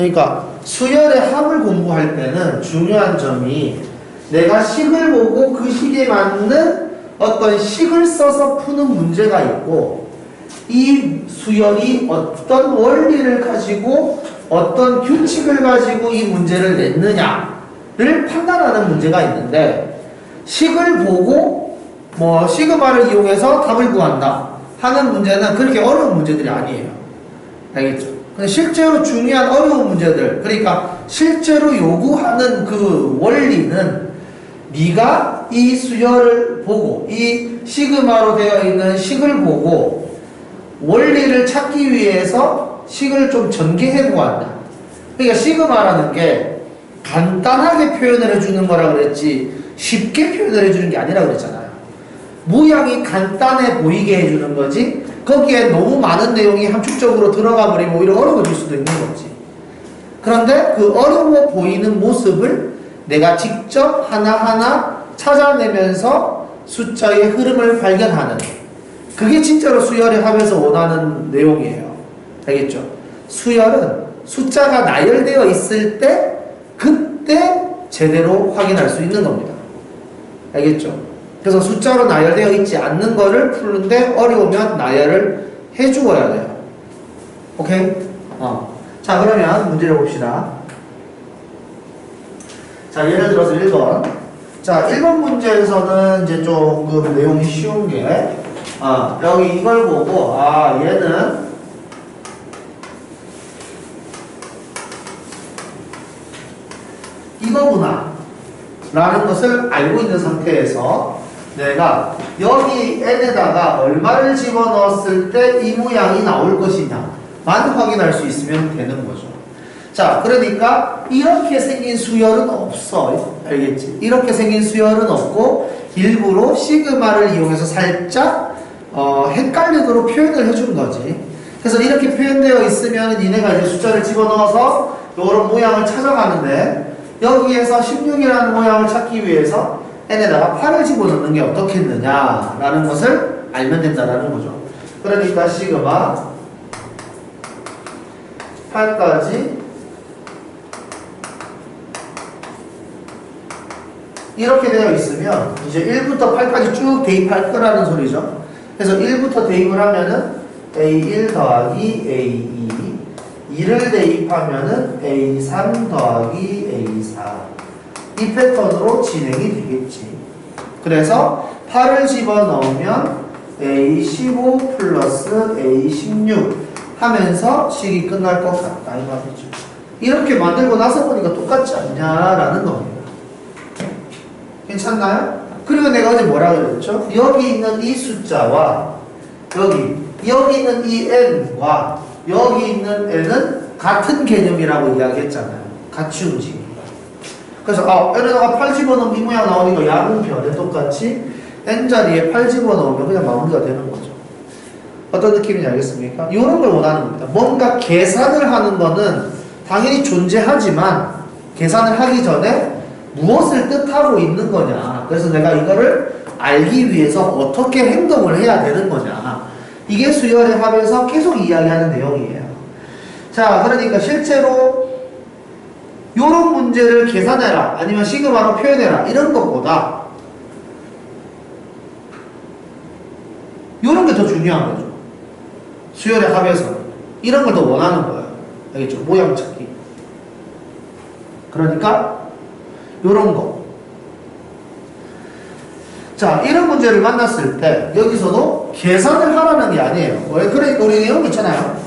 그러니까 수열의 합을 공부할 때는 중요한 점이 내가 식을 보고 그 식에 맞는 어떤 식을 써서 푸는 문제가 있고 이 수열이 어떤 원리를 가지고 어떤 규칙을 가지고 이 문제를 냈느냐를 판단하는 문제가 있는데 식을 보고 뭐 시그마를 이용해서 답을 구한다 하는 문제는 그렇게 어려운 문제들이 아니에요. 알겠죠? 근데 실제로 중요한 어려운 문제들, 그러니까 실제로 요구하는 그 원리는 네가 이 수열을 보고 이 시그마로 되어 있는 식을 보고 원리를 찾기 위해서 식을 좀 전개해 보았다. 그러니까 시그마라는 게 간단하게 표현을 해주는 거라 그랬지 쉽게 표현을 해주는 게 아니라 그랬잖아요. 모양이 간단해 보이게 해주는 거지 거기에 너무 많은 내용이 함축적으로 들어가 버리면 오히려 어려워질 수도 있는 거지. 그런데 그 어려워 보이는 모습을 내가 직접 하나하나 찾아내면서 숫자의 흐름을 발견하는 그게 진짜로 수열의 합에서 원하는 내용이에요. 알겠죠? 수열은 숫자가 나열되어 있을 때 그때 제대로 확인할 수 있는 겁니다. 알겠죠? 그래서 숫자로 나열되어 있지 않는 거를 푸는데 어려우면 나열을 해주어야 돼요. 오케이? 자, 그러면 문제를 봅시다. 자, 예를 들어서 1번. 자, 1번 문제에서는 이제 조금 내용이 쉬운 게, 여기 이걸 보고, 얘는 이거구나. 라는 것을 알고 있는 상태에서 내가 여기 n에다가 얼마를 집어넣었을 때 이 모양이 나올 것이냐만 확인할 수 있으면 되는 거죠. 자, 그러니까 이렇게 생긴 수열은 없어. 알겠지? 이렇게 생긴 수열은 없고 일부러 시그마를 이용해서 살짝 헷갈리도록 표현을 해준 거지. 그래서 이렇게 표현되어 있으면 니네가 이제 숫자를 집어넣어서 이런 모양을 찾아가는데 여기에서 16이라는 모양을 찾기 위해서 n에다가 8을 집어넣는 게 어떻겠느냐라는 것을 알면 된다라는 거죠. 그러니까 시그마 8까지 이렇게 되어 있으면 이제 1부터 8까지 쭉 대입할 거라는 소리죠. 그래서 1부터 대입을 하면은 A1 더하기 A2 2를 대입하면은 A3 더하기 A4 이 패턴으로 진행이 되겠지. 그래서 8을 집어넣으면 A15 플러스 A16 하면서 식이 끝날 것 같다 이 말이죠. 이렇게 만들고 나서 보니까 똑같지 않냐라는 겁니다. 괜찮나요? 그리고 내가 어제 뭐라 그랬죠? 여기 있는 이 숫자와 여기 있는 이 n과 여기 있는 n은 같은 개념이라고 이야기했잖아요. 같이 움직입니다. 그래서 n에다가 8 집어넣으면 이 모양 나오니까 양변에 똑같이 n자리에 8 집어넣으면 그냥 마무리가 되는 거죠. 어떤 느낌인지 알겠습니까? 이런 걸 원하는 겁니다. 뭔가 계산을 하는 거는 당연히 존재하지만 계산을 하기 전에 무엇을 뜻하고 있는 거냐. 그래서 내가 이거를 알기 위해서 어떻게 행동을 해야 되는 거냐. 이게 수열의 합에서 계속 이야기하는 내용이에요. 자, 그러니까 실제로 요런 문제를 계산해라 아니면 시그마로 표현해라 이런 것보다 요런 게 더 중요한 거죠. 수열의 합에서 이런 걸 더 원하는 거예요. 알겠죠? 모양 찾기. 그러니까 요런 거. 자, 이런 문제를 만났을 때 여기서도 계산을 하라는 게 아니에요. 왜? 그러니까 우리 내용 있잖아요.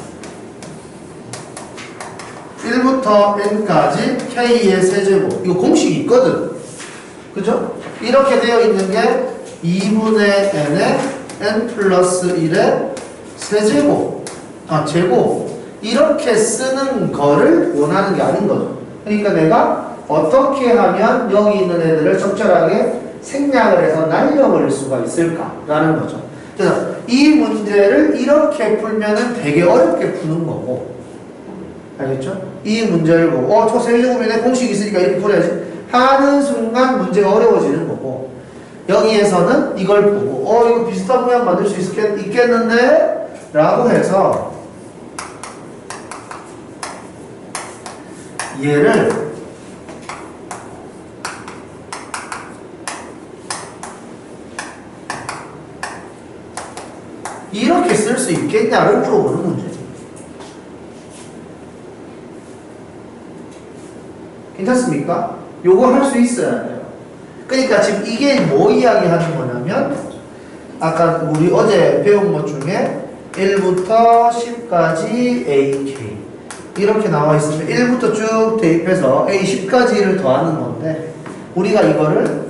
1부터 n까지 k의 세제곱. 이거 공식이 있거든. 그죠? 이렇게 되어 있는 게 2분의 n의 n 플러스 1의 세제곱. 제곱. 이렇게 쓰는 거를 원하는 게 아닌 거죠. 그러니까 내가 어떻게 하면 여기 있는 애들을 적절하게 생략을 해서 날려버릴 수가 있을까라는 거죠. 그래서 이 문제를 이렇게 풀면은 되게 어렵게 푸는 거고, 알겠죠? 이 문제를 보고 저 세제곱이네 공식이 있으니까 이렇게 풀어야지 하는 순간 문제가 어려워지는 거고, 여기에서는 이걸 보고 이거 비슷한 모양 만들 수 있겠는데? 라고 해서 얘를 이렇게 쓸 수 있겠냐를 물어보는 문제죠. 괜찮습니까? 요거 할 수 있어야 돼요. 그러니까 지금 이게 뭐 이야기하는 거냐면 아까 우리 어제 배운 것 중에 1부터 10까지 AK 이렇게 나와 있으면 1부터 쭉 대입해서 A 10까지를 더하는 건데 우리가 이거를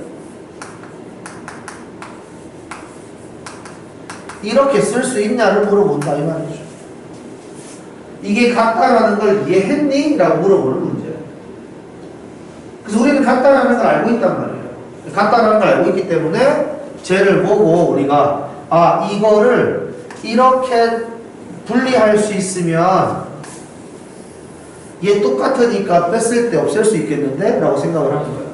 이렇게 쓸 수 있냐를 물어본다 이 말이죠. 이게 같다라는 걸 이해했니? 라고 물어보는 문제예요. 그래서 우리는 같다라는 걸 알고 있단 말이에요. 같다라는 걸 알고 있기 때문에 쟤를 보고 우리가 아 이거를 이렇게 분리할 수 있으면 얘 똑같으니까 뺐을 때 없앨 수 있겠는데? 라고 생각을 하는 거예요.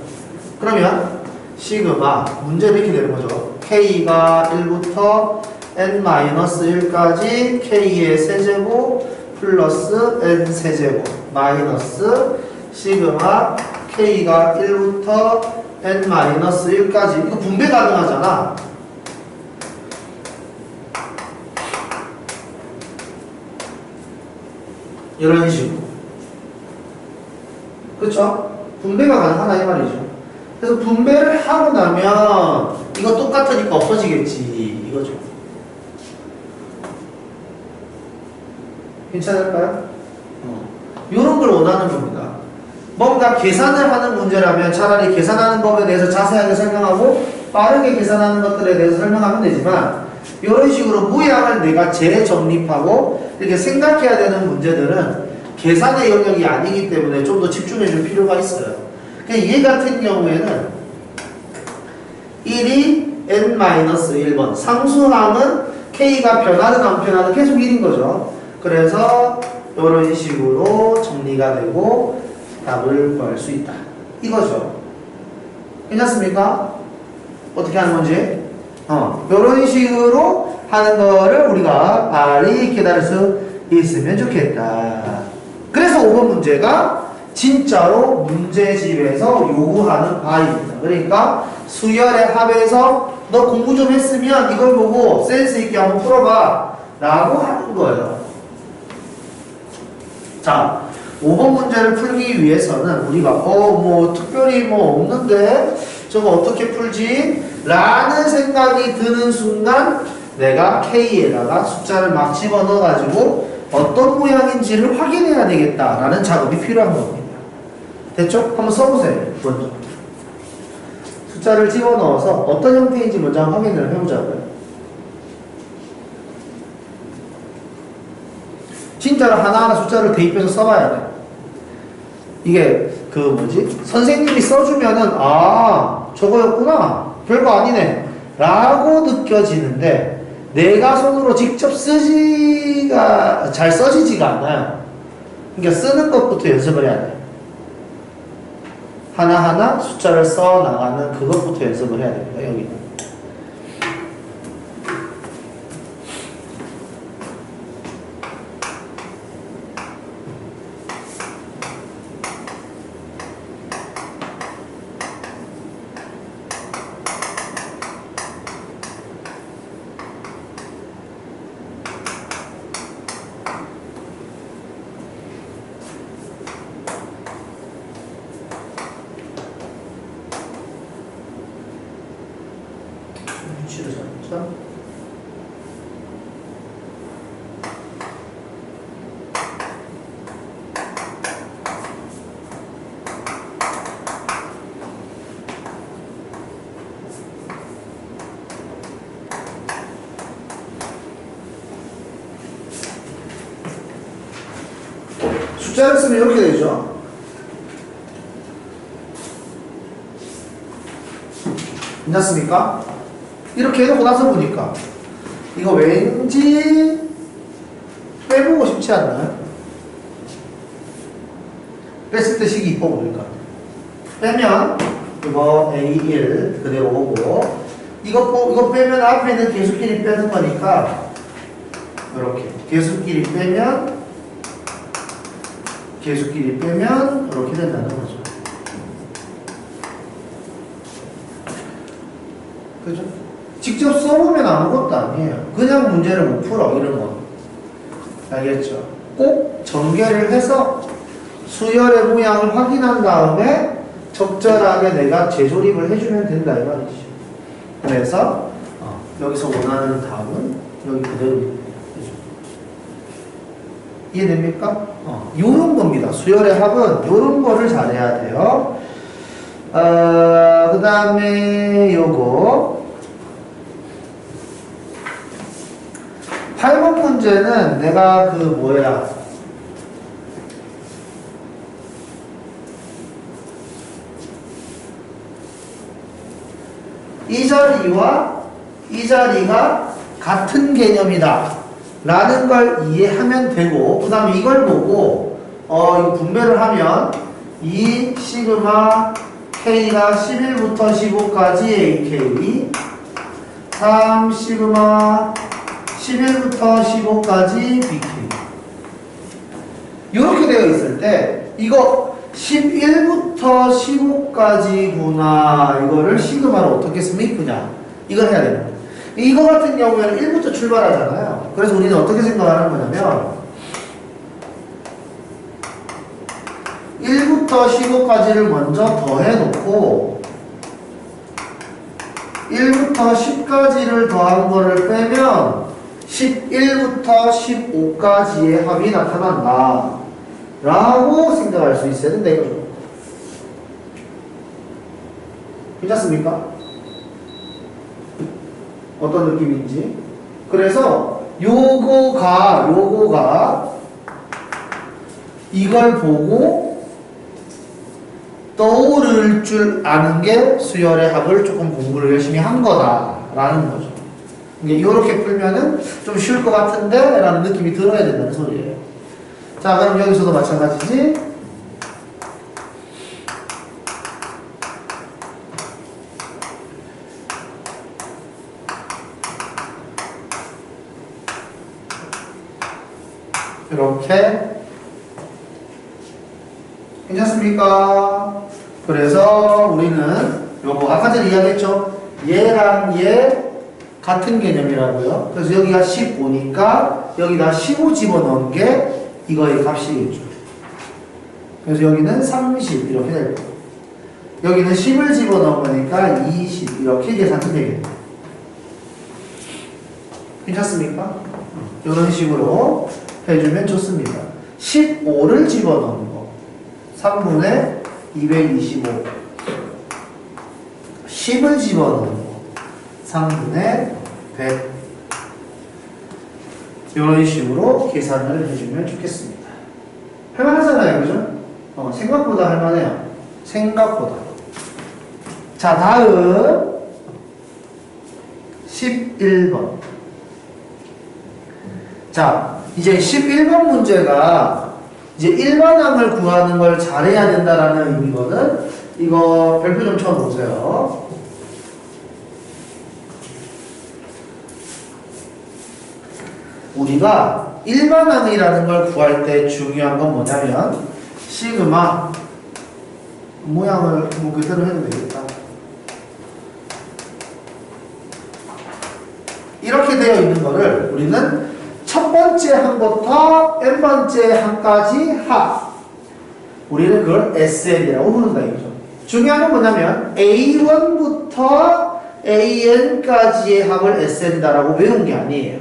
그러면 시그마 문제는 이렇게 되는 거죠. K가 1부터 n-1까지 K의 세제곱 플러스 n 세제곱 마이너스 시그마 K가 1부터 n-1까지 이거 분배 가능하잖아. 이런 식으로 그렇죠? 분배가 가능하다 이 말이죠. 그래서 분배를 하고 나면 이거 똑같으니까 없어지겠지 이거죠. 괜찮을까요? 이런 걸 원하는 겁니다. 뭔가 계산을 하는 문제라면 차라리 계산하는 법에 대해서 자세하게 설명하고 빠르게 계산하는 것들에 대해서 설명하면 되지만 이런 식으로 모양을 내가 재정립하고 이렇게 생각해야 되는 문제들은 계산의 영역이 아니기 때문에 좀 더 집중해 줄 필요가 있어요. 그러니까 얘 같은 경우에는 1이 n-1번 상수항은 k가 변하든 안 변하든 계속 1인 거죠. 그래서 이런 식으로 정리가 되고 답을 구할 수 있다. 이거죠. 괜찮습니까? 어떻게 하는 건지? 이런 식으로 하는 거를 우리가 빨리 깨달을 수 있으면 좋겠다. 그래서 5번 문제가 진짜로 문제집에서 요구하는 바입니다. 그러니까 수열의 합에서 너 공부 좀 했으면 이걸 보고 센스 있게 한번 풀어봐 라고 하는 거예요. 자, 5번 문제를 풀기 위해서는 우리가 뭐 특별히 뭐 없는데 저거 어떻게 풀지? 라는 생각이 드는 순간 내가 K에다가 숫자를 막 집어넣어 가지고 어떤 모양인지를 확인해야 되겠다라는 작업이 필요한 겁니다. 됐죠? 한번 써보세요. 먼저 숫자를 집어넣어서 어떤 형태인지 먼저 확인을 해보자고요. 진짜로 하나하나 숫자를 대입해서 써봐야 돼. 이게 선생님이 써주면은 아 저거였구나 별거 아니네 라고 느껴지는데 내가 손으로 직접 잘 써지지가 않아요. 그러니까 쓰는 것부터 연습을 해야 돼. 하나하나 숫자를 써 나가는 그것부터 연습을 해야 됩니다. 여기는. 숫자를 쓰면 이렇게 되죠. 괜찮습니까? 이렇게 해놓고 나서 보니까 이거 왠지 빼보고 싶지 않나요? 뺐을 때 식이 이뻐 보니까 빼면 이거 A1 그대로 오고 이거 빼면 앞에 있는 개수끼리 빼는 거니까 이렇게 개수끼리 빼면 계수끼리 빼면 이렇게 된다는 거죠. 그죠? 직접 써보면 아무것도 아니에요. 그냥 문제를 못 풀어, 이런 건. 알겠죠? 꼭 전개를 해서 수열의 모양을 확인한 다음에 적절하게 내가 재조립을 해주면 된다, 이 말이죠. 그래서 여기서 원하는 답은 여기 그대로 이해됩니까? 요런 겁니다. 수열의 합은 요런 거를 잘해야 돼요. 그 다음에 요거 8번 문제는 내가 그 뭐야 이 자리와 이 자리가 같은 개념이다 라는 걸 이해하면 되고, 그 다음에 이걸 보고 이거 분배를 하면 2 시그마 K가 11부터 15까지 AK, 3 시그마 11부터 15까지 BK 이렇게 되어 있을 때 이거 11부터 15까지구나 이거를 시그마로 어떻게 쓰면 이쁘냐 이걸 해야 됩니다. 이거 같은 경우에는 1부터 출발하잖아요. 그래서 우리는 어떻게 생각하는 거냐면 1부터 15까지를 먼저 더해놓고 1부터 10까지를 더한 거를 빼면 11부터 15까지의 합이 나타난다 라고 생각할 수 있어야 된다 이거죠. 괜찮습니까? 어떤 느낌인지. 그래서 요거가 이걸 보고 떠오를 줄 아는 게 수열의 합을 조금 공부를 열심히 한 거다라는 거죠. 이렇게 풀면은 좀 쉬울 것 같은데? 라는 느낌이 들어야 된다는 소리예요. 자, 그럼 여기서도 마찬가지지? 이렇게 괜찮습니까? 그래서 우리는 요거 아까 전에 이야기했죠? 얘랑 얘 같은 개념이라고요. 그래서 여기가 15니까 여기다 15 집어넣은 게 이거의 값이겠죠. 그래서 여기는 30 이렇게 될 거예요. 여기는 10을 집어넣은 거니까 20 이렇게 계산이 되겠네요. 괜찮습니까? 이런 식으로 해주면 좋습니다. 15를 집어넣은 거 3분의 225 10을 집어넣은 거 3분의 100 이런 식으로 계산을 해주면 좋겠습니다. 할만하잖아요, 그죠? 생각보다 할만해요. 생각보다. 자, 다음 11번. 자, 이제 11번 문제가 이제 일반항을 구하는 걸 잘해야 된다라는 의미거든. 이거 별표 좀 쳐보세요. 우리가 일반항이라는 걸 구할 때 중요한 건 뭐냐면 시그마 모양을 뭐 그대로 해도 되겠다. 이렇게 되어 있는 거를 우리는 첫 번째 항부터 n번째 항까지 합. 우리는 그걸 SN이라고 부른다 이거죠. 중요한 건 뭐냐면 A1부터 AN까지의 합을 SN이다라고 외운 게 아니에요.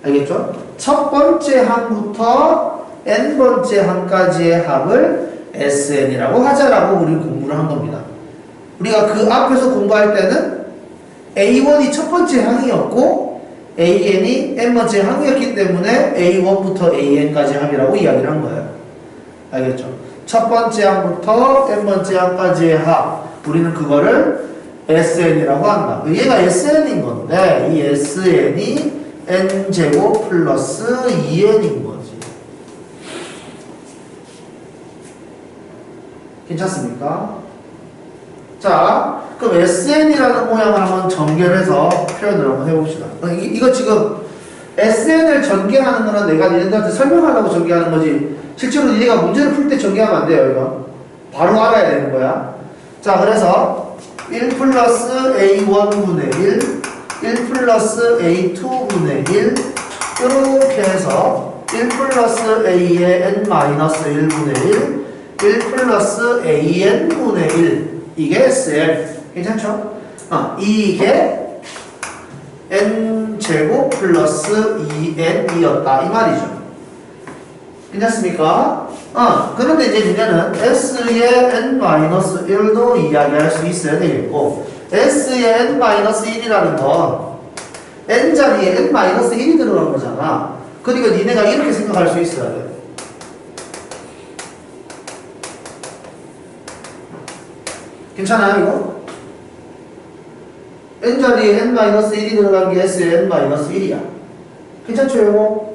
알겠죠? 첫 번째 항부터 n번째 항까지의 합을 SN이라고 하자라고 우리 공부를 한 겁니다. 우리가 그 앞에서 공부할 때는 A1이 첫 번째 항이었고 AN이 n번째 항이었기 때문에 A1부터 AN까지 합이라고 이야기를 한 거예요. 알겠죠? 첫 번째 항부터 n번째 항까지의 합. 우리는 그거를 SN이라고 한다. 얘가 SN인 건데 이 SN이 n제곱 플러스 2n인 거지. 괜찮습니까? 자, 그럼 SN이라는 모양을 한번 전개를 해서 표현을 한번 해봅시다. 이거 지금 SN을 전개하는 거는 내가 니네들한테 설명하려고 전개하는 거지. 실제로 니네가 문제를 풀 때 전개하면 안 돼요, 이거. 바로 알아야 되는 거야. 자, 그래서 1 플러스 A1분의 1 플러스 A2분의 1 이렇게 해서 1 플러스 A의 n-1분의 1 플러스 AN분의 1 이게 SN. 괜찮죠? 이게 n제곱 플러스 2n이었다 이 말이죠. 괜찮습니까? 그런데 이제 문제는 S의 n-1도 이야기할 수 있어야 되겠고 S의 n-1이라는 건 n자리에 n-1이 들어간 거잖아. 그러니까 니네가 이렇게 생각할 수 있어야 돼. 괜찮아요 이거? n자리에 n-1이 들어간 게 S의 n-1이야. 괜찮죠 이거?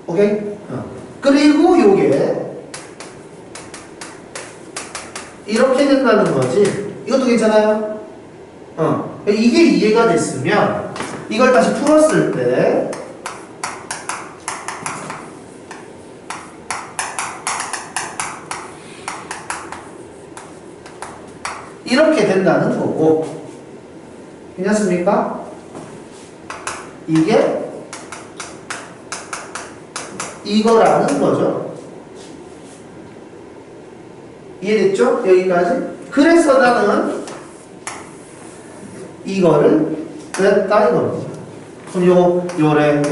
오케이? 그리고 요게 이렇게 된다는 거지. 이것도 괜찮아요? 이게 이해가 됐으면 이걸 다시 풀었을 때 이렇게 된다는 거고 괜찮습니까? 이게 이거라는 거죠. 이해됐죠? 여기까지? 그래서 나는 이거를 그랬다 이겁니다. 그럼 요래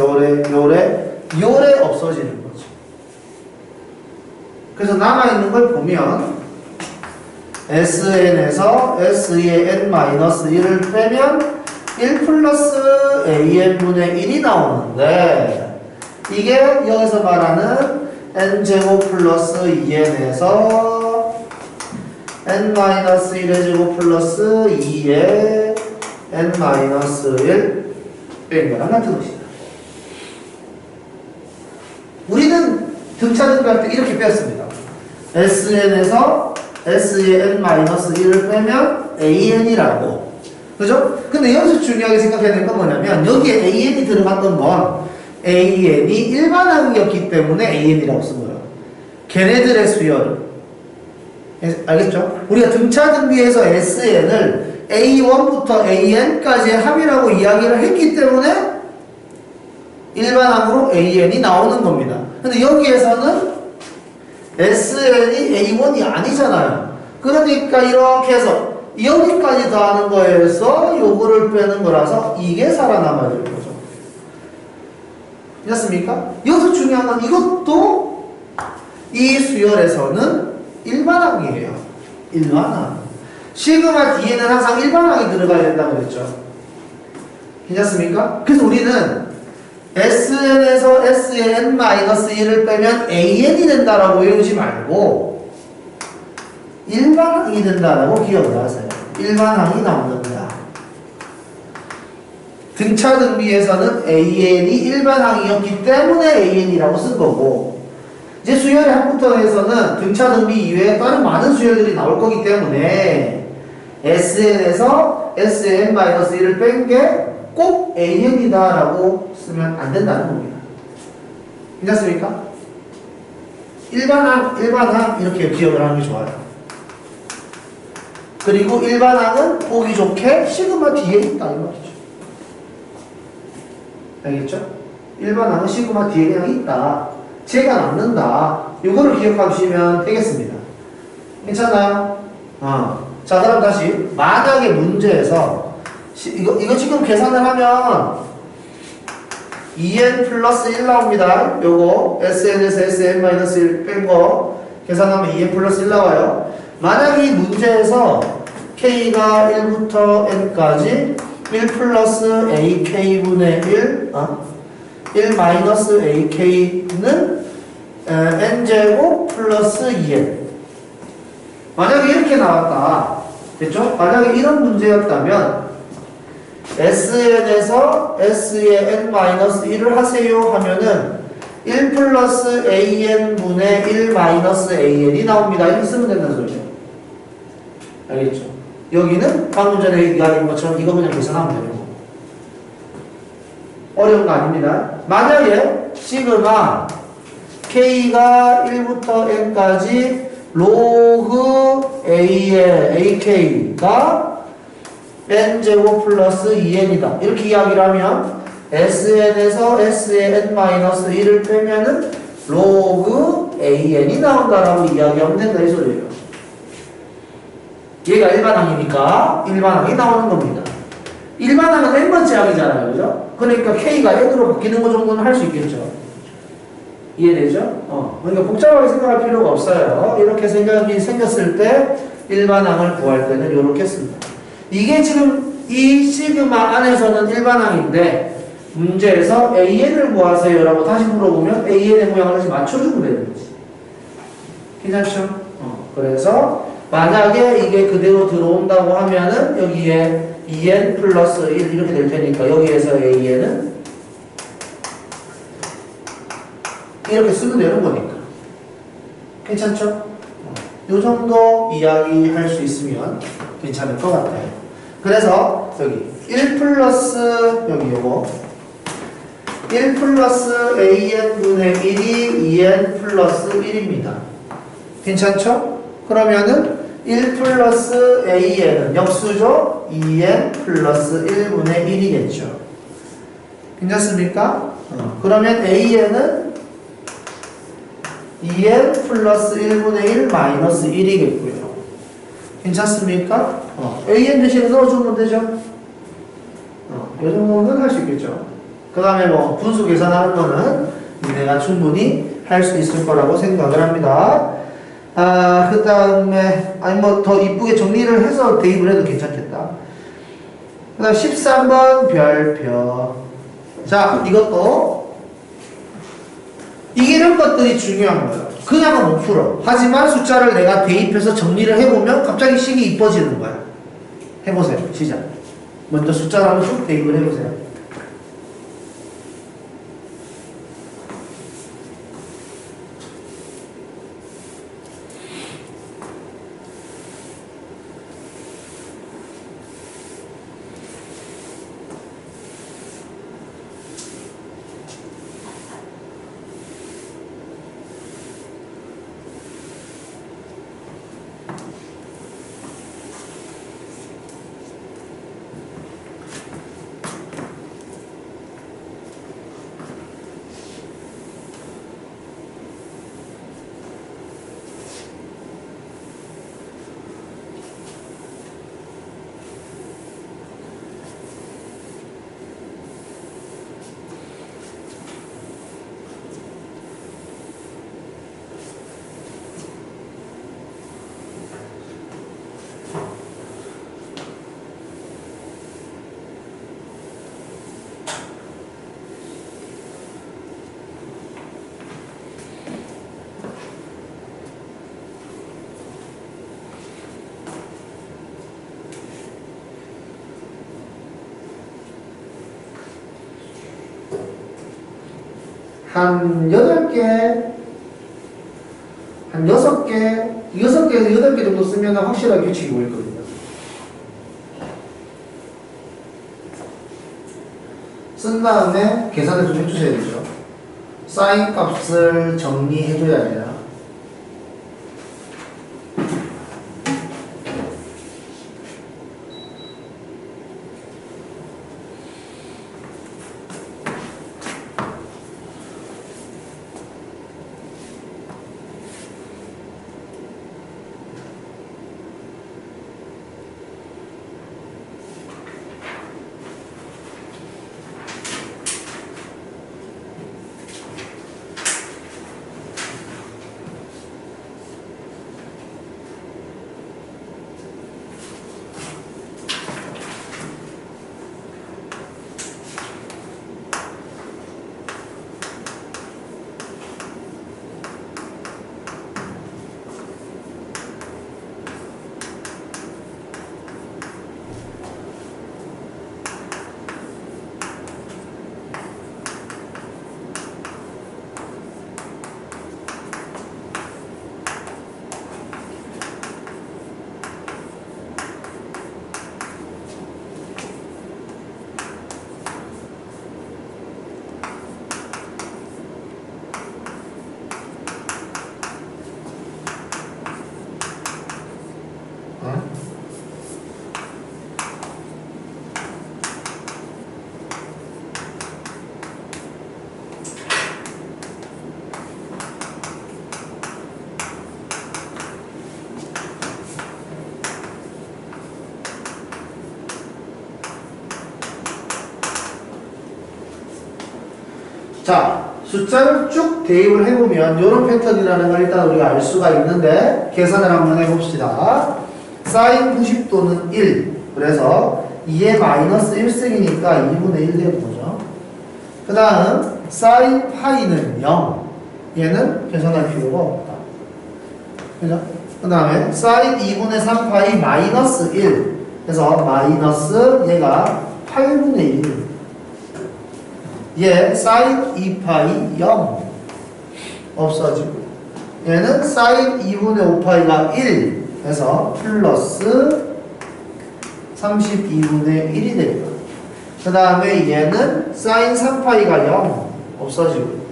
없어지는 거죠. 그래서 남아있는 걸 보면 SN에서 S의 n-1을 빼면 1 플러스 AN분의 1이 나오는데 이게 여기서 말하는 n제곱 플러스 2n에서 n-1의 제곱 플러스 2의 n-1 뺀 거랑 같은 것이다. 우리는 등차등비할 때 이렇게 빼었습니다. SN에서 S의 n-1을 빼면 AN이라고. 그죠? 근데 여기서 중요하게 생각해야 되는 건 뭐냐면 여기에 AN이 들어갔던 건 AN이 일반항이었기 때문에 AN이라고 쓴 거예요. 걔네들의 수열. 알겠죠? 우리가 등차등비에서 SN을 A1부터 AN까지의 합이라고 이야기를 했기 때문에 일반항으로 AN이 나오는 겁니다. 근데 여기에서는 SN이 A1이 아니잖아요. 그러니까 이렇게 해서 여기까지 더하는 거에서 요거를 빼는 거라서 이게 살아남아야 될 거죠. 됐습니까? 여기서 중요한 건 이것도 이 수열에서는 일반항이에요. 일반항. 시그마 뒤에는 항상 일반항이 들어가야 된다고 그랬죠. 괜찮습니까? 그래서 우리는 SN에서 S의 n-1을 빼면 AN이 된다라고 외우지 말고 일반항이 된다라고 기억을 하세요. 일반항이 나오는 거야. 등차등비에서는 AN이 일반항이었기 때문에 AN이라고 쓴 거고 이제 수열의 합부터에서는 등차등비 이외에 다른 많은 수열들이 나올 거기 때문에 SN에서 S의 n-1을 뺀 게 꼭 AN이다 라고 쓰면 안 된다는 겁니다. 괜찮습니까? 일반항 이렇게 기억을 하는 게 좋아요. 그리고 일반항은 보기 좋게 시그마 뒤에 있다 이 말이죠. 알겠죠? 일반항은 시그마 뒤에 그냥 있다. 제가 남는다. 이거를 기억하시면 되겠습니다. 괜찮나요? 자, 그럼 다시 만약에 문제에서 이거 지금 계산을 하면 2n 플러스 1 나옵니다. 요거 SN에서 SN-1 뺀 거 계산하면 2n 플러스 1 나와요. 만약 이 문제에서 K가 1부터 N까지 1 플러스 AK분의 1 마이너스 AK는 N제곱 플러스 2N 만약에 이렇게 나왔다. 됐죠? 만약에 이런 문제였다면 SN에서 S의 n-1을 하세요 하면은 1 플러스 AN분의 1 마이너스 AN이 나옵니다. 이렇게 쓰면 된다는 소리죠. 알겠죠? 여기는 방금 전에 이야기한 것처럼 이거 그냥 계산하면 되는 거고. 어려운 거 아닙니다. 만약에 시그마 k가 1부터 n까지 로그 a의 ak가 n제곱 플러스 2n이다. 이렇게 이야기를 하면 sn에서 s의 n-1을 빼면은 로그 an이 나온다라고 이야기하면 된다 이 소리예요. 얘가 일반항이니까 일반항이 나오는 겁니다. 일반항은 n번째 항이잖아요. 그죠? 그러니까 k가 n으로 바뀌는 거 정도는 할 수 있겠죠. 이해되죠? 그러니까 복잡하게 생각할 필요가 없어요. 이렇게 생각이 생겼을 때 일반항을 구할 때는 이렇게 씁니다. 이게 지금 이 시그마 안에서는 일반항인데 문제에서 AN을 구하세요 라고 다시 물어보면 AN의 모양을 다시 맞춰주면 되는 거지. 괜찮죠? 그래서 만약에 이게 그대로 들어온다고 하면은 여기에 2n 플러스 1 이렇게 될 테니까 여기에서 AN은 이렇게 쓰면 되는 거니까. 괜찮죠? 요 정도 이야기할 수 있으면 괜찮을 것 같아요. 그래서 여기 1 플러스 여기 요거 1 플러스 an분의 1이 2n 플러스 1입니다. 괜찮죠? 그러면은 1 플러스 an은 역수죠? 2n 플러스 1분의 1이겠죠. 괜찮습니까? 그러면 an은 2n 플러스 1분의 1 마이너스 1이겠고요. 괜찮습니까? an 대신에 넣어주면 되죠? 이 정도는 할 수 있겠죠. 그 다음에 뭐 분수 계산하는 거는 내가 충분히 할 수 있을 거라고 생각을 합니다. 그 다음에 아니 뭐 더 이쁘게 정리를 해서 대입을 해도 괜찮겠다. 그 다음 13번 별표. 자, 이것도 이런 것들이 중요한 거예요. 그냥은 못 풀어. 하지만 숫자를 내가 대입해서 정리를 해보면 갑자기 식이 이뻐지는 거야. 해보세요. 시작. 먼저 숫자를 한번 쭉 대입을 해보세요. 한 8개, 한 6개, 6개에서 8개 정도 쓰면 확실하게 규칙이 보이거든요. 쓴 다음에 계산을 좀 해주셔야 되죠. 사인 값을 정리해줘야 돼요. 자, 숫자를 쭉 대입을 해보면 이런 패턴이라는 걸 일단 우리가 알 수가 있는데 계산을 한번 해봅시다. 사인 90도는 1. 그래서 2에 마이너스 1승이니까 2분의 1 되는 거죠. 그 다음 사인 파이는 0. 얘는 계산할 필요가 없다. 그죠? 그 다음에 사인 2분의 3파이 마이너스 1. 그래서 마이너스 얘가 8분의 1. 얘 사인 2파이 0 없어지고 얘는 사인 2분의 5파이가 1 해서 플러스 32분의 1이 되겠다. 그 다음에 얘는 사인 3파이가 0 없어지고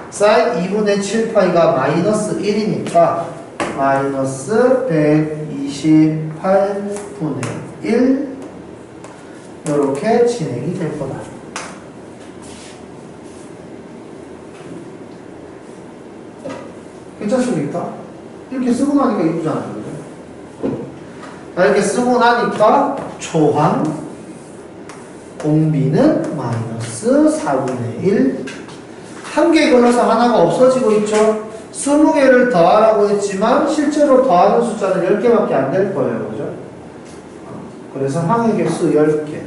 사인 2분의 7파이가 마이너스 1이니까 마이너스 128분의 1 이렇게 진행이 될 거다. 괜찮습니까? 이렇게 쓰고 나니까 이쁘잖아요. 자, 이렇게 쓰고 나니까 초항 공비는 마이너스 4분의 1. 한 개 걸려서 하나가 없어지고 있죠. 20개를 더하라고 했지만 실제로 더하는 숫자는 10개밖에 안 될 거예요. 그죠? 그래서 항의 개수 10개.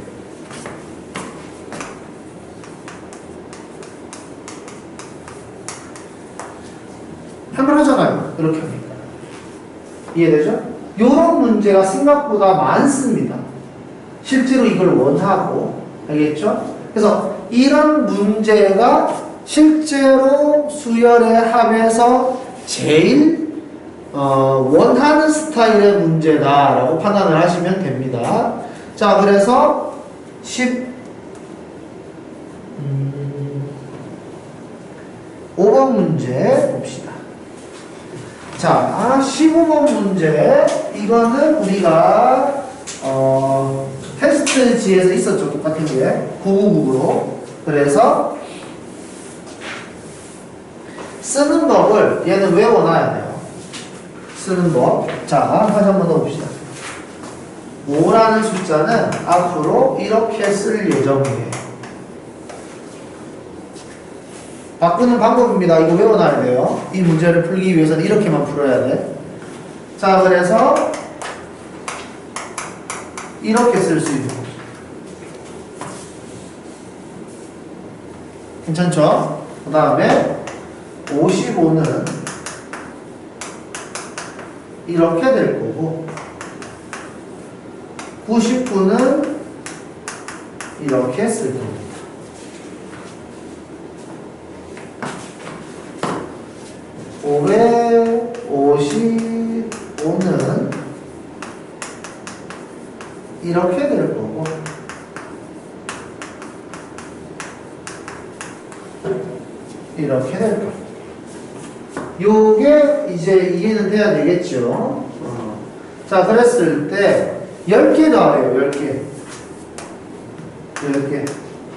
할만하잖아요. 이렇게 하니까. 이해되죠? 이런 문제가 생각보다 많습니다. 실제로 이걸 원하고. 알겠죠? 그래서 이런 문제가 실제로 수열의 합에서 제일 원하는 스타일의 문제다라고 판단을 하시면 됩니다. 자, 그래서 15번 문제 봅시다. 자, 15번 문제. 이거는 우리가 테스트지에서 있었죠. 똑같은 게 999로. 그래서 쓰는 법을 얘는 외워놔야 돼요. 쓰는 법. 자, 다시 한 번 더 봅시다. 5라는 숫자는 앞으로 이렇게 쓸 예정이에요. 바꾸는 방법입니다. 이거 외워놔야 돼요. 이 문제를 풀기 위해서는 이렇게만 풀어야 돼. 자, 그래서 이렇게 쓸 수 있는 거죠. 괜찮죠? 그 다음에 55는 이렇게 될 거고 99는 이렇게 쓸 겁니다. 올해 55는 이렇게 될 거고 이렇게 될 거고 요게 이제 이해는 돼야 되겠죠. 자, 그랬을 때 10개 더해요. 10개. 10개.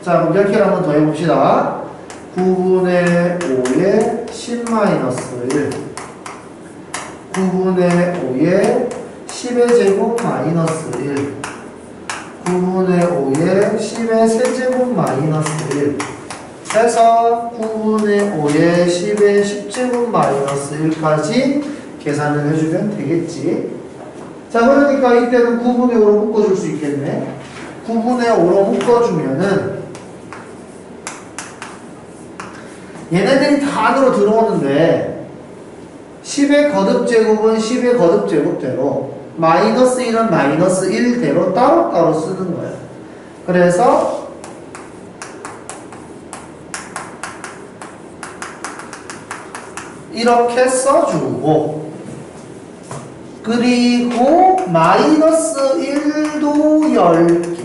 자, 그럼 10개를 한번 더 해봅시다. 9분의 5에 10-1 9분의 5에 10의 제곱 마이너스 1 9분의 5에 10의 세제곱 마이너스 1 해서 9분의 5에 10의 10제곱 마이너스 1까지 계산을 해주면 되겠지. 자, 그러니까 이때는 9분의 5로 묶어줄 수 있겠네. 9분의 5로 묶어주면은 얘네들이 다 안으로 들어오는데 10의 거듭제곱은 10의 거듭제곱대로 마이너스 1은 마이너스 1대로 따로따로 쓰는 거예요. 그래서 이렇게 써주고 그리고 마이너스 1도 10개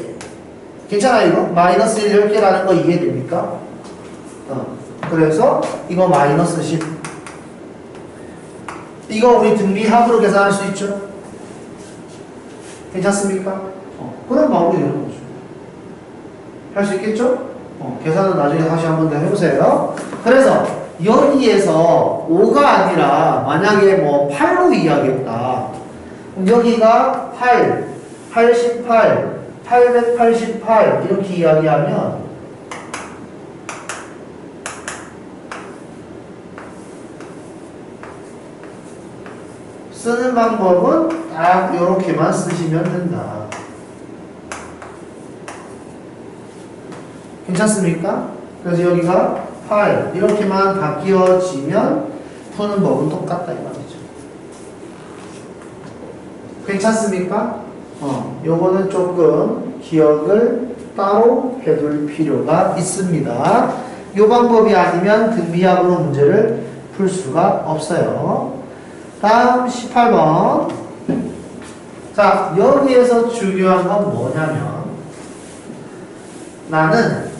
괜찮아요 이거? 마이너스 1 10개라는 거 이해됩니까? 그래서 이거 마이너스 10 이거 우리 등비합으로 계산할 수 있죠? 괜찮습니까? 그럼 마무리 되는 거죠. 할 수 있겠죠? 계산은 나중에 다시 한 번 더 해보세요. 그래서 여기에서 5가 아니라 만약에 뭐 8로 이해하겠다. 그럼 여기가 8, 88, 888 이렇게 이야기하면 쓰는 방법은 딱 요렇게만 쓰시면 된다. 괜찮습니까? 그래서 여기가 8 이렇게만 바뀌어지면 푸는 법은 똑같다 이 말이죠. 괜찮습니까? 요거는 조금 기억을 따로 해둘 필요가 있습니다. 요 방법이 아니면 등비합으로 문제를 풀 수가 없어요. 다음 18번. 자, 여기에서 중요한 건 뭐냐면 나는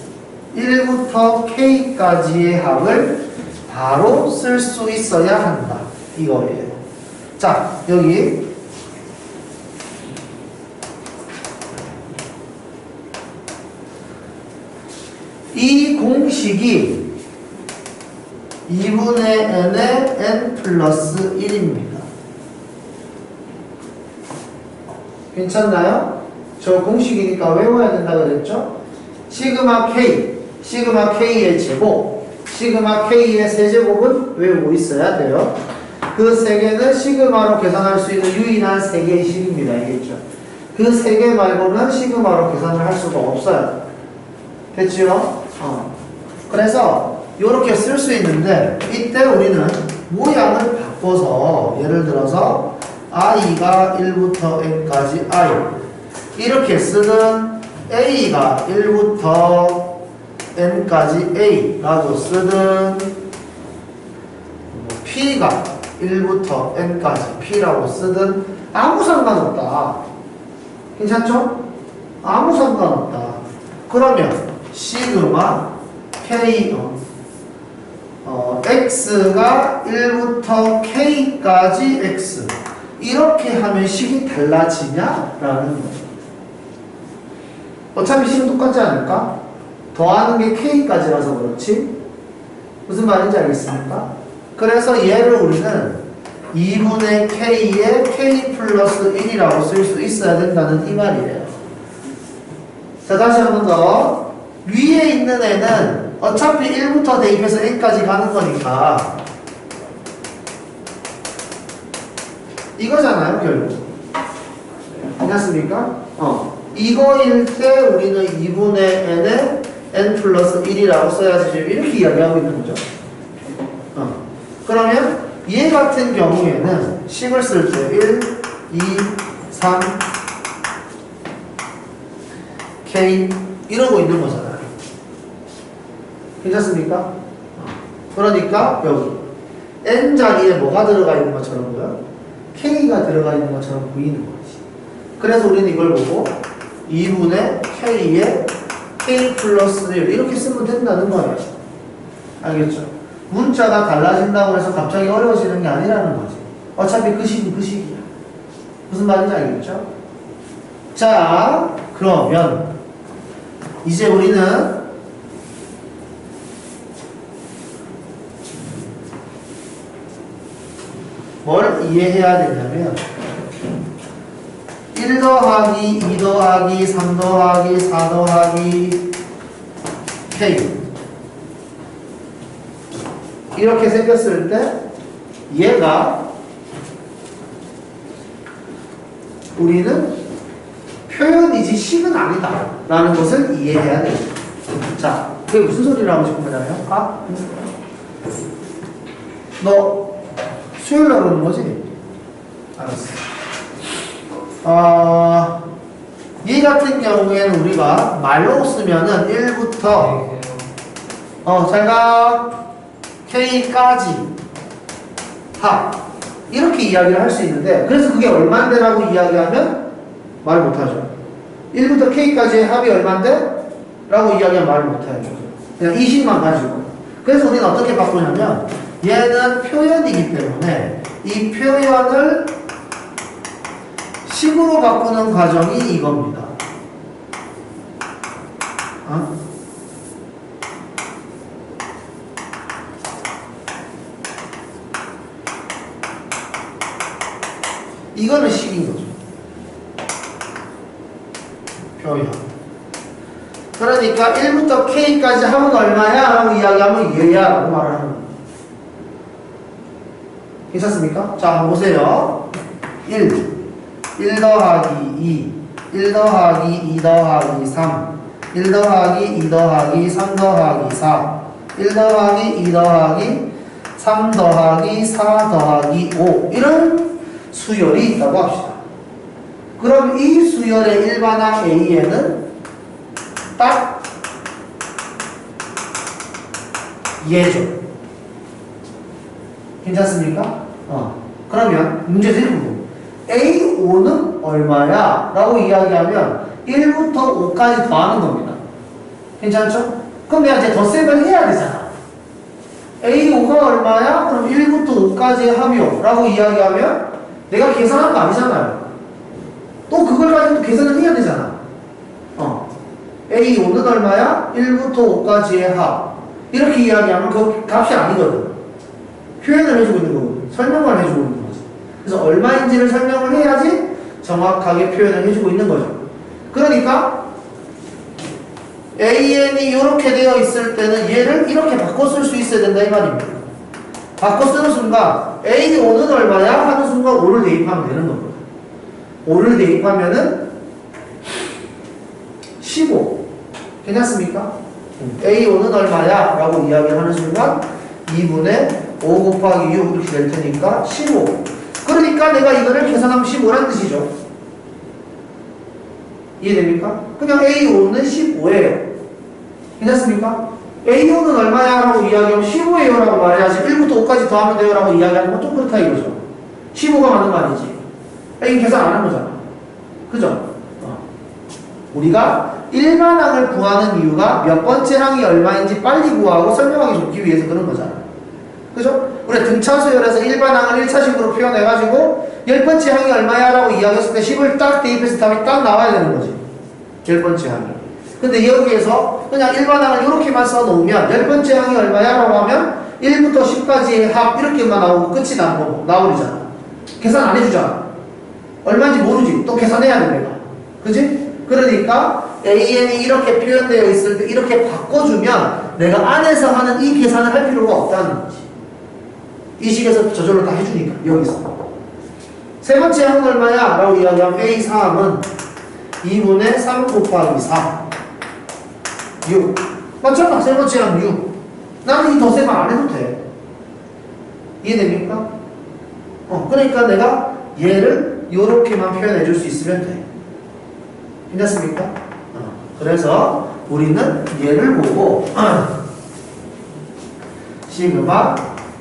1부터 K까지의 합을 바로 쓸 수 있어야 한다. 이거예요. 자, 여기 이 공식이 2분의 n의 n 플러스 1입니다. 괜찮나요? 저 공식이니까 외워야 된다 그랬죠? 시그마 k, 시그마 k의 제곱, 시그마 k의 세제곱은 외우고 있어야 돼요. 그 세 개는 시그마로 계산할 수 있는 유일한 세 개의 식입니다. 알겠죠? 그 세 개 말고는 시그마로 계산을 할 수가 없어요. 됐죠? 그래서 이렇게 쓸 수 있는데 이때 우리는 모양을 바꿔서 예를 들어서 i가 1부터 n까지 i 이렇게 쓰든 a가 1부터 n까지 a라고 쓰든 p가 1부터 n까지 p라고 쓰든 아무 상관없다. 괜찮죠? 아무 상관없다. 그러면 시그마 k x가 1부터 k까지 x 이렇게 하면 식이 달라지냐라는 거죠. 어차피 식은 똑같지 않을까? 더하는 게 k까지라서 그렇지. 무슨 말인지 알겠습니까? 그래서 얘를 우리는 2분의 k에 k 플러스 1이라고 쓸 수 있어야 된다는 이 말이에요. 자, 다시 한 번 더. 위에 있는 애는 어차피 1부터 대입해서 n까지 가는 거니까 이거잖아요, 결국. 괜찮습니까? 이거일 때 우리는 2분의 n에 n 플러스 1이라고 써야지 지금 이렇게 이야기하고 있는 거죠. 그러면 얘 같은 경우에는 식을 쓸 때 1, 2, 3, k 이러고 있는 거잖아요. 괜찮습니까? 그러니까 여기 n 자리에 뭐가 들어가 있는 것처럼요? k가 들어가 있는 것처럼 보이는 거지. 그래서 우리는 이걸 보고 2분의 k에 k 플러스 1 이렇게 쓰면 된다는 거예요. 알겠죠? 문자가 달라진다고 해서 갑자기 어려워지는 게 아니라는 거지. 어차피 그 식은 그 식이야. 무슨 말인지 알겠죠? 자, 그러면 이제 우리는 뭘 이해해야 되냐면 1 더하기 2 더하기 3 더하기 4 더하기 k 이렇게 생겼을 때 얘가 우리는 표현이지 식은 아니다 라는 것을 이해해야 됩니다. 자, 그게 무슨 소리를 하고 싶은 거냐면 너 수요일 날 오는 거지? 알았어. 이 같은 경우에는 우리가 말로 쓰면은 1부터 제가 K까지 합 이렇게 이야기를 할 수 있는데 그래서 그게 얼만데라고 이야기하면 말 못하죠. 1부터 K까지의 합이 얼만데? 라고 이야기하면 말을 못하죠. 그냥 이 식만 가지고. 그래서 우리는 어떻게 바꾸냐면 얘는 표현이기 때문에 이 표현을 식으로 바꾸는 과정이 이겁니다. 이거는 식인 거죠. 표현. 그러니까 1부터 K까지 하면 얼마야? 라고 이야기하면 얘야 라고 말을 하는 거예요. 괜찮습니까? 자, 한번 보세요. 1 더하기 2, 1 더하기 2 더하기 3, 1 더하기 2 더하기 3 더하기 4, 1 더하기 2 더하기 3 더하기 4 더하기 5 이런 수열이 있다고 합시다. 그럼 이 수열의 일반항 A에는 딱 얘죠. 괜찮습니까? 그러면 문제 드리고 A5는 얼마야? 라고 이야기하면 1부터 5까지 더하는 겁니다. 괜찮죠? 그럼 내가 이제 덧셈을 해야 되잖아. A5가 얼마야? 그럼 1부터 5까지 합요 라고 이야기하면 내가 계산한 거 아니잖아요. 또 그걸 가지고 계산을 해야 되잖아. A5는 얼마야? 1부터 5까지의 합. 이렇게 이야기하면 그 값이 아니거든. 표현을 해주고 있는 거거든. 설명을 해주고 있는 거지. 그래서 얼마인지를 설명을 해야지 정확하게 표현을 해주고 있는 거죠. 그러니까 AN이 이렇게 되어 있을 때는 얘를 이렇게 바꿔 쓸 수 있어야 된다 이 말입니다. 바꿔 쓰는 순간 A5는 얼마야? 하는 순간 5를 대입하면 되는 겁니다. 5를 대입하면은 15. 괜찮습니까? A5는 얼마야? 라고 이야기를 하는 순간 2분의 5 곱하기 6 이렇게 될 테니까 15. 그러니까 내가 이거를 계산하면 15란 뜻이죠. 이해됩니까? 그냥 A5는 15예요. 괜찮습니까? A5는 얼마야? 라고 이야기하면 15예요 라고 말해야지 1부터 5까지 더하면 돼요 라고 이야기하는 건 좀 그렇다 이거죠. 15가 맞는 거 아니지? 이게 계산 안 한 거잖아. 그죠? 우리가 일반항을 구하는 이유가 몇 번째 항이 얼마인지 빨리 구하고 설명하기 좋기 위해서 그런 거잖아. 그죠? 우리 등차수열에서 일반항을 1차식으로 표현해가지고 10번째 항이 얼마야? 라고 이야기했을 때 10을 딱 대입해서 답이 딱 나와야 되는 거지. 10번째 항이. 근데 여기에서 그냥 일반항을 이렇게만 써놓으면 10번째 항이 얼마야? 라고 하면 1부터 10까지의 합 이렇게만 나오고 끝이 나버리잖아. 계산 안 해주잖아. 얼마인지 모르지. 또 계산해야 돼 내가. 그지? 그러니까 AN이 이렇게 표현되어 있을 때 이렇게 바꿔주면 내가 안에서 하는 이 계산을 할 필요가 없다는 거지. 이 식에서 저절로 다 해주니까 여기서. 세 번째 항은 얼마야? 라고 이야기하면 A3은 2분의 3 곱하기 4 6 맞잖아. 세 번째 항 6. 나는 이 덧셈을 안 해도 돼. 이해됩니까? 그러니까 내가 얘를 이렇게만 표현해 줄 수 있으면 돼. 괜찮습니까? 그래서 우리는 얘를 보고 시그마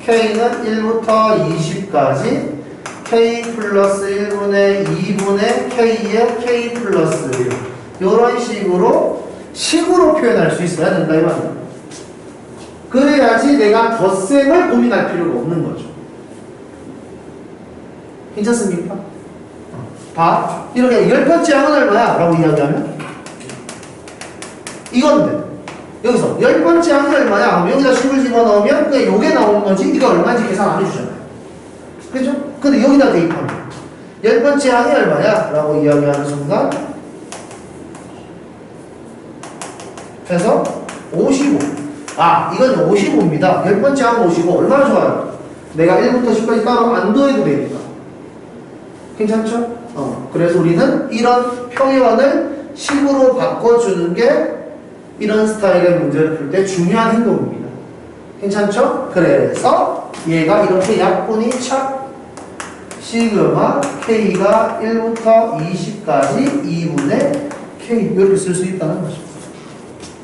K는 1부터 20까지 K 플러스 1분의 2분의 K의 K 플러스 1 이런 식으로 표현할 수 있어야 된다 이 말이야. 그래야지 내가 덧셈을 고민할 필요가 없는 거죠. 괜찮습니까? 봐. 이렇게 10번째 항은 얼마야? 라고 이야기하면 이건데 여기서 10번째 항이 얼마야? 그럼 여기다 10을 집어넣으면 그냥 요게 나오는 거지 이거 얼마인지 계산 안 해주잖아요. 그죠? 근데 여기다 대입하면 10번째 항이 얼마야? 라고 이야기하는 순간 해서 55. 이건 55입니다. 10번째 항은 55. 얼마나 좋아요? 내가 1부터 10까지 따로 안 더해도 되니까. 괜찮죠? 그래서 우리는 이런 표현을 식으로 바꿔주는 게 이런 스타일의 문제를 풀 때 중요한 행동입니다. 괜찮죠? 그래서 얘가 이렇게 약분이 착 시그마 K가 1부터 20까지 2분의 K 이렇게 쓸 수 있다는 거죠.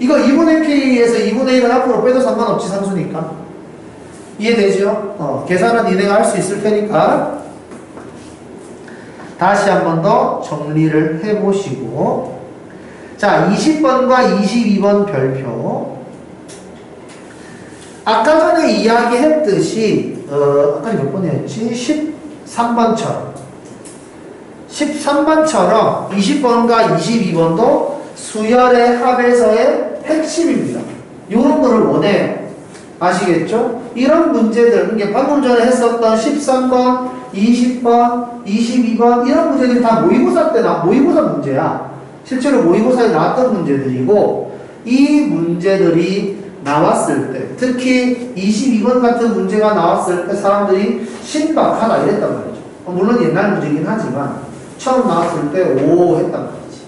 이거 2분의 K에서 2분의 1은 앞으로 빼도 상관없지 상수니까. 이해되죠? 계산은 니네가 할 수 있을 테니까 다시 한 번 더 정리를 해보시고 자 20번과 22번 별표 아까 전에 이야기했듯이 아까 몇 번이었지? 13번처럼 20번과 22번도 수열의 합에서의 핵심입니다. 이런 거를 원해요. 아시겠죠? 이런 문제들, 이게 방금 전에 했었던 13번, 20번, 22번 이런 문제들이 다 모의고사 때 모의고사 문제야. 실제로 모의고사에 나왔던 문제들이고 이 문제들이 나왔을 때, 특히 22번 같은 문제가 나왔을 때 사람들이 신박하다 이랬단 말이죠. 물론 옛날 문제긴 하지만 처음 나왔을 때 오 했단 말이지.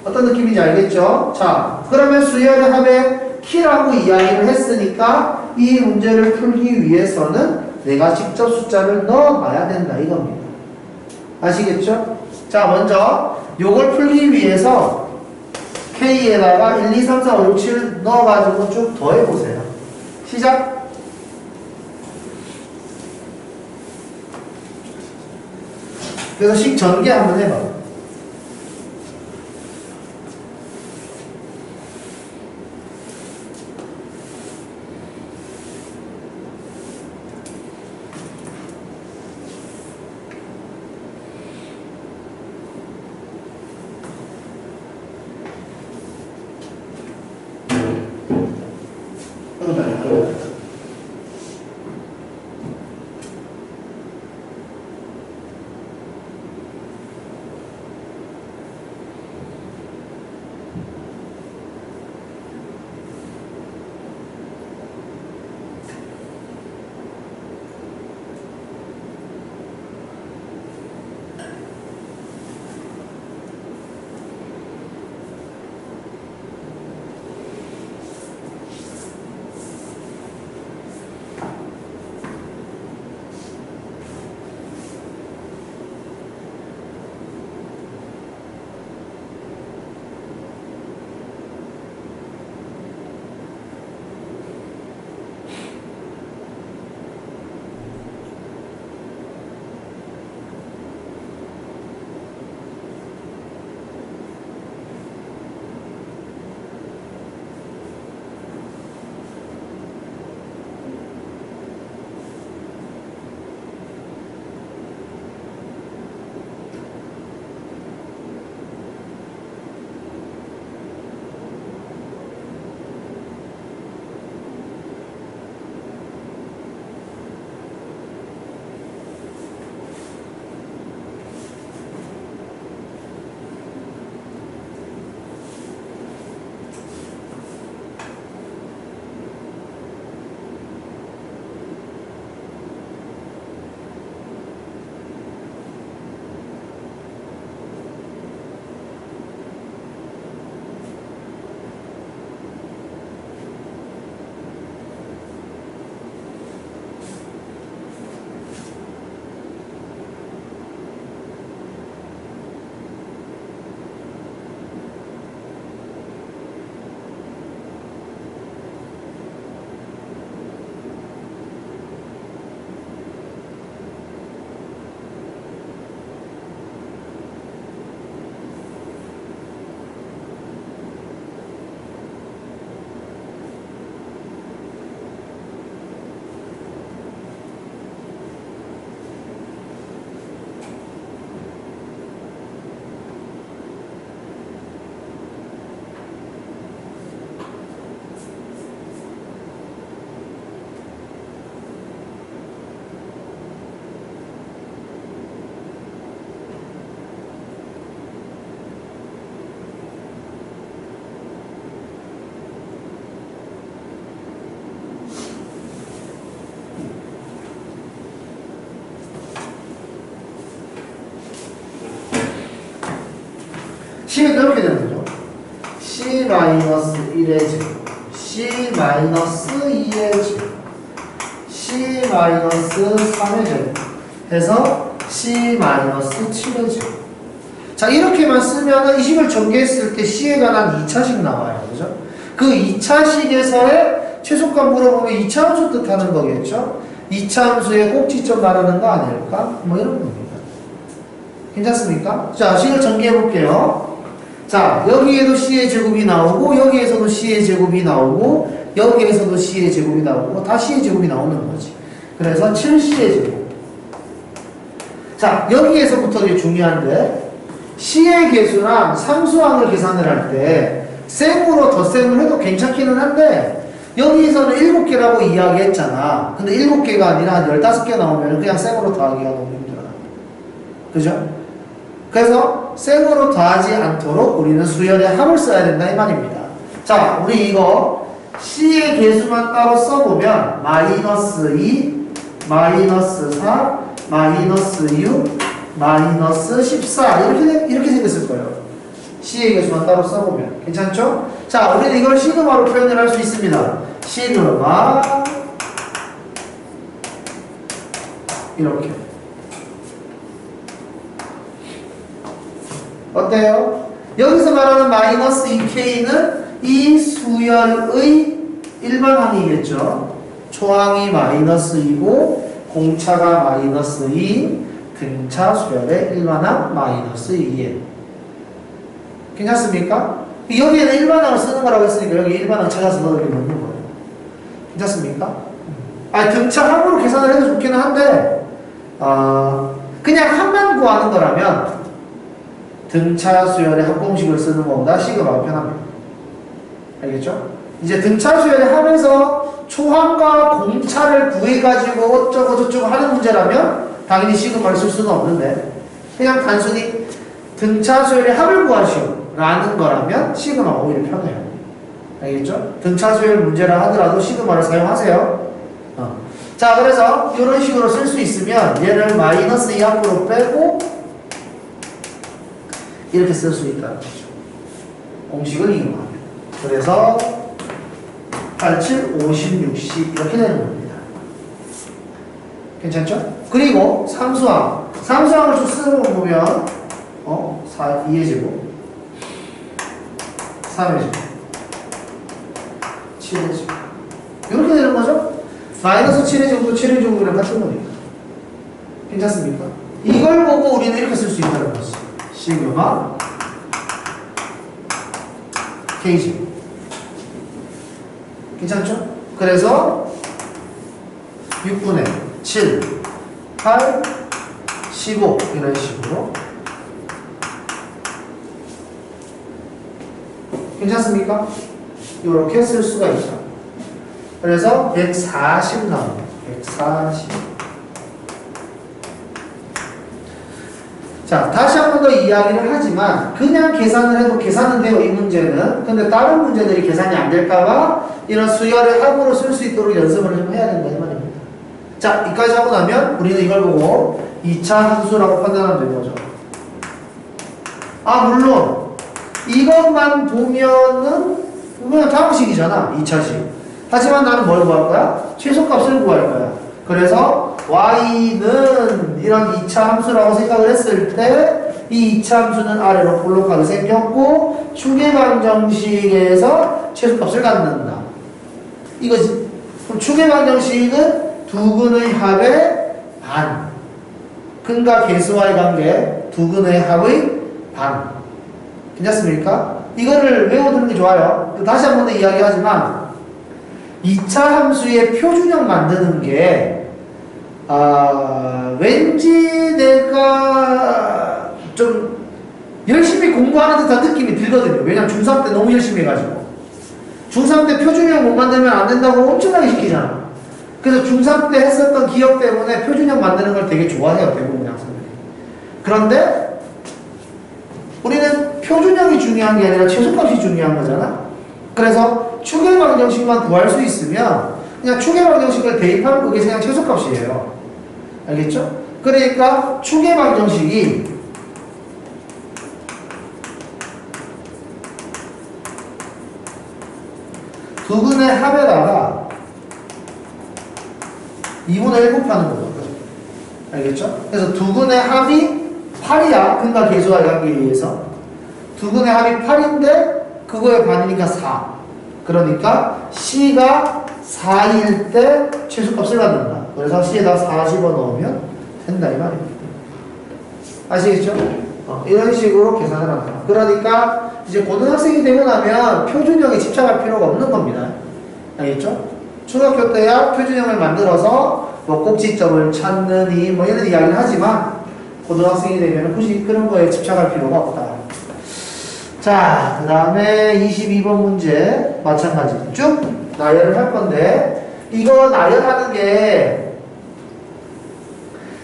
어떤 느낌인지 알겠죠? 자, 그러면 수열의 합의 키라고 이야기를 했으니까 이 문제를 풀기 위해서는 내가 직접 숫자를 넣어봐야 된다 이겁니다. 아시겠죠? 자, 먼저 요걸 풀기 위해서 K에다가 1, 2, 3, 4, 5, 7 넣어가지고 쭉 더해보세요. 시작! 그래서 식 전개 한번 해봐. C는 이렇게 되는 거죠. C-1의 제곱, C-2의 제곱, C-3의 제곱 해서 C-7의 제곱. 자, 이렇게만 쓰면은 이 식을 전개했을 때 C에 관한 2차식 나와요. 그죠? 그 2차식에서의 최소값 물어보면 2차 함수 뜻하는 거겠죠? 2차 함수의 꼭지점 말하는 거 아닐까? 뭐 이런 겁니다. 괜찮습니까? 자, 식을 전개해 볼게요. 자, 여기에도 C의 제곱이 나오고, 여기에서도 C의 제곱이 나오고, 여기에서도 C의 제곱이 나오고, 다 C의 제곱이 나오는 거지. 그래서 7C의 제곱. 자, 여기에서부터 이게 중요한데, C의 개수랑 상수항을 계산을 할 때, 셈으로 덧셈을 해도 괜찮기는 한데, 여기에서는 7개라고 이야기했잖아. 근데 7개가 아니라 한 15개 나오면 그냥 셈으로 더하기가 너무 힘들어요. 그죠? 그래서 셈으로 더하지 않도록 우리는 수열의 합을 써야 된다 이 말입니다. 자, 우리 이거 C의 개수만 따로 써보면 마이너스 2, 마이너스 4, 마이너스 6, 마이너스 14 이렇게 생겼을 거예요. C의 개수만 따로 써보면 괜찮죠? 자, 우리는 이걸 시그마로 표현을 할 수 있습니다. 시그마 이렇게 어때요? 여기서 말하는 마이너스 2K는 이 수열의 일반항이겠죠. 초항이 마이너스 2고 공차가 마이너스 2, 등차 수열의 일반항 마이너스 2예요. 괜찮습니까? 여기에는 일반항을 쓰는 거라고 했으니까 여기 일반항 찾아서 넣는 거예요. 괜찮습니까? 등차항으로 계산을 해도 좋기는 한데 그냥 항만 구하는 거라면 등차 수열의 합공식을 쓰는 것보다 시그마가 편합니다. 알겠죠? 이제 등차 수열의 합에서 초항과 공차를 구해가지고 어쩌고 저쩌고 하는 문제라면 당연히 시그마를 쓸 수는 없는데 그냥 단순히 등차 수열의 합을 구하시오라는 거라면 시그마가 오히려 편해요. 알겠죠? 등차 수열 문제라 하더라도 시그마를 사용하세요. 자, 그래서 이런 식으로 쓸 수 있으면 얘를 마이너스 2 앞으로 빼고 이렇게 쓸 수 있다는 거죠. 공식을 이용하면. 그래서 87, 50, 60 이렇게 되는 겁니다. 괜찮죠? 그리고 삼수항. 삼수항을 쭉 쓰어보면 2의 제곱 3의 제곱 7의 제곱 이렇게 되는 거죠? 마이너스 7의 제곱도 7의 제곱이랑 같은 거니까. 괜찮습니까? 이걸 보고 우리는 이렇게 쓸 수 있다는 거죠. 시그마 K제곱. 괜찮죠? 그래서 6분의 7, 8, 15 이런 식으로. 괜찮습니까? 이렇게 쓸 수가 있죠. 그래서 140 나옵니다. 140. 자, 다시 한 번 더 이야기를 하지만 그냥 계산을 해도 계산은 돼요, 이 문제는. 근데 다른 문제들이 계산이 안 될까봐 이런 수열의 합으로 쓸 수 있도록 연습을 좀 해야 된다 이 말입니다. 자, 이까지 하고 나면 우리는 이걸 보고 2차 함수라고 판단하면 되는 거죠. 물론 이것만 보면은 그냥 다항식이잖아, 2차식. 하지만 나는 뭘 구할 거야? 최소값을 구할 거야. 그래서 y는 이런 2차 함수라고 생각을 했을 때 이 2차 함수는 아래로 볼록하게 생겼고 추계방정식에서 최소값을 갖는다. 이거지. 그럼 추계방정식은 두 근의 합의 반. 근과 계수와의 관계 두 근의 합의 반. 괜찮습니까? 이거를 외워두는 게 좋아요. 다시 한 번 더 이야기하지만 2차 함수의 표준형 만드는 게 왠지 내가 좀 열심히 공부하는 듯한 느낌이 들거든요. 왜냐면 중3 때 너무 열심히 해가지고 중3 때 표준형 못 만들면 안 된다고 엄청나게 시키잖아. 그래서 중3 때 했었던 기억 때문에 표준형 만드는 걸 되게 좋아해요, 대부분 학생들이. 그런데 우리는 표준형이 중요한 게 아니라 최소값이 중요한 거잖아. 그래서 추계방정식만 구할 수 있으면 그냥 추계방정식을 대입하면 그게 그냥 최소값이에요. 알겠죠? 그러니까 추계방정식이 두 근의 합에다가 2분의 1 곱하는 거죠. 알겠죠? 그래서 두 근의 합이 8이야. 근과 계수와의 관계에 의해서. 두 근의 합이 8인데 그거의 반이니까 4. 그러니까 C가 4일 때 최소값을 갖는다. 그래서 C에다 4 집어넣으면 된다 이 말입니다. 아시겠죠? 이런 식으로 계산을 한다. 그러니까 이제 고등학생이 되고 나면 표준형에 집착할 필요가 없는 겁니다. 알겠죠? 중학교 때야 표준형을 만들어서 뭐 꼭지점을 찾느니 뭐 이런 이야기를 하지만 고등학생이 되면 굳이 그런 거에 집착할 필요가 없다. 자, 그 다음에 22번 문제 마찬가지 쭉 나열을 할 건데 이거 나열하는 게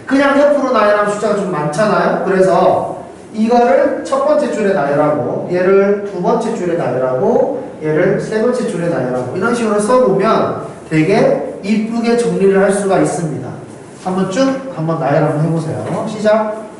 그냥 옆으로 나열하면 숫자가 좀 많잖아요. 그래서 이거를 첫 번째 줄에 나열하고 얘를 두 번째 줄에 나열하고 얘를 세 번째 줄에 나열하고 이런 식으로 써보면 되게 이쁘게 정리를 할 수가 있습니다. 한번 쭉 한번 나열 한번 해보세요. 시작.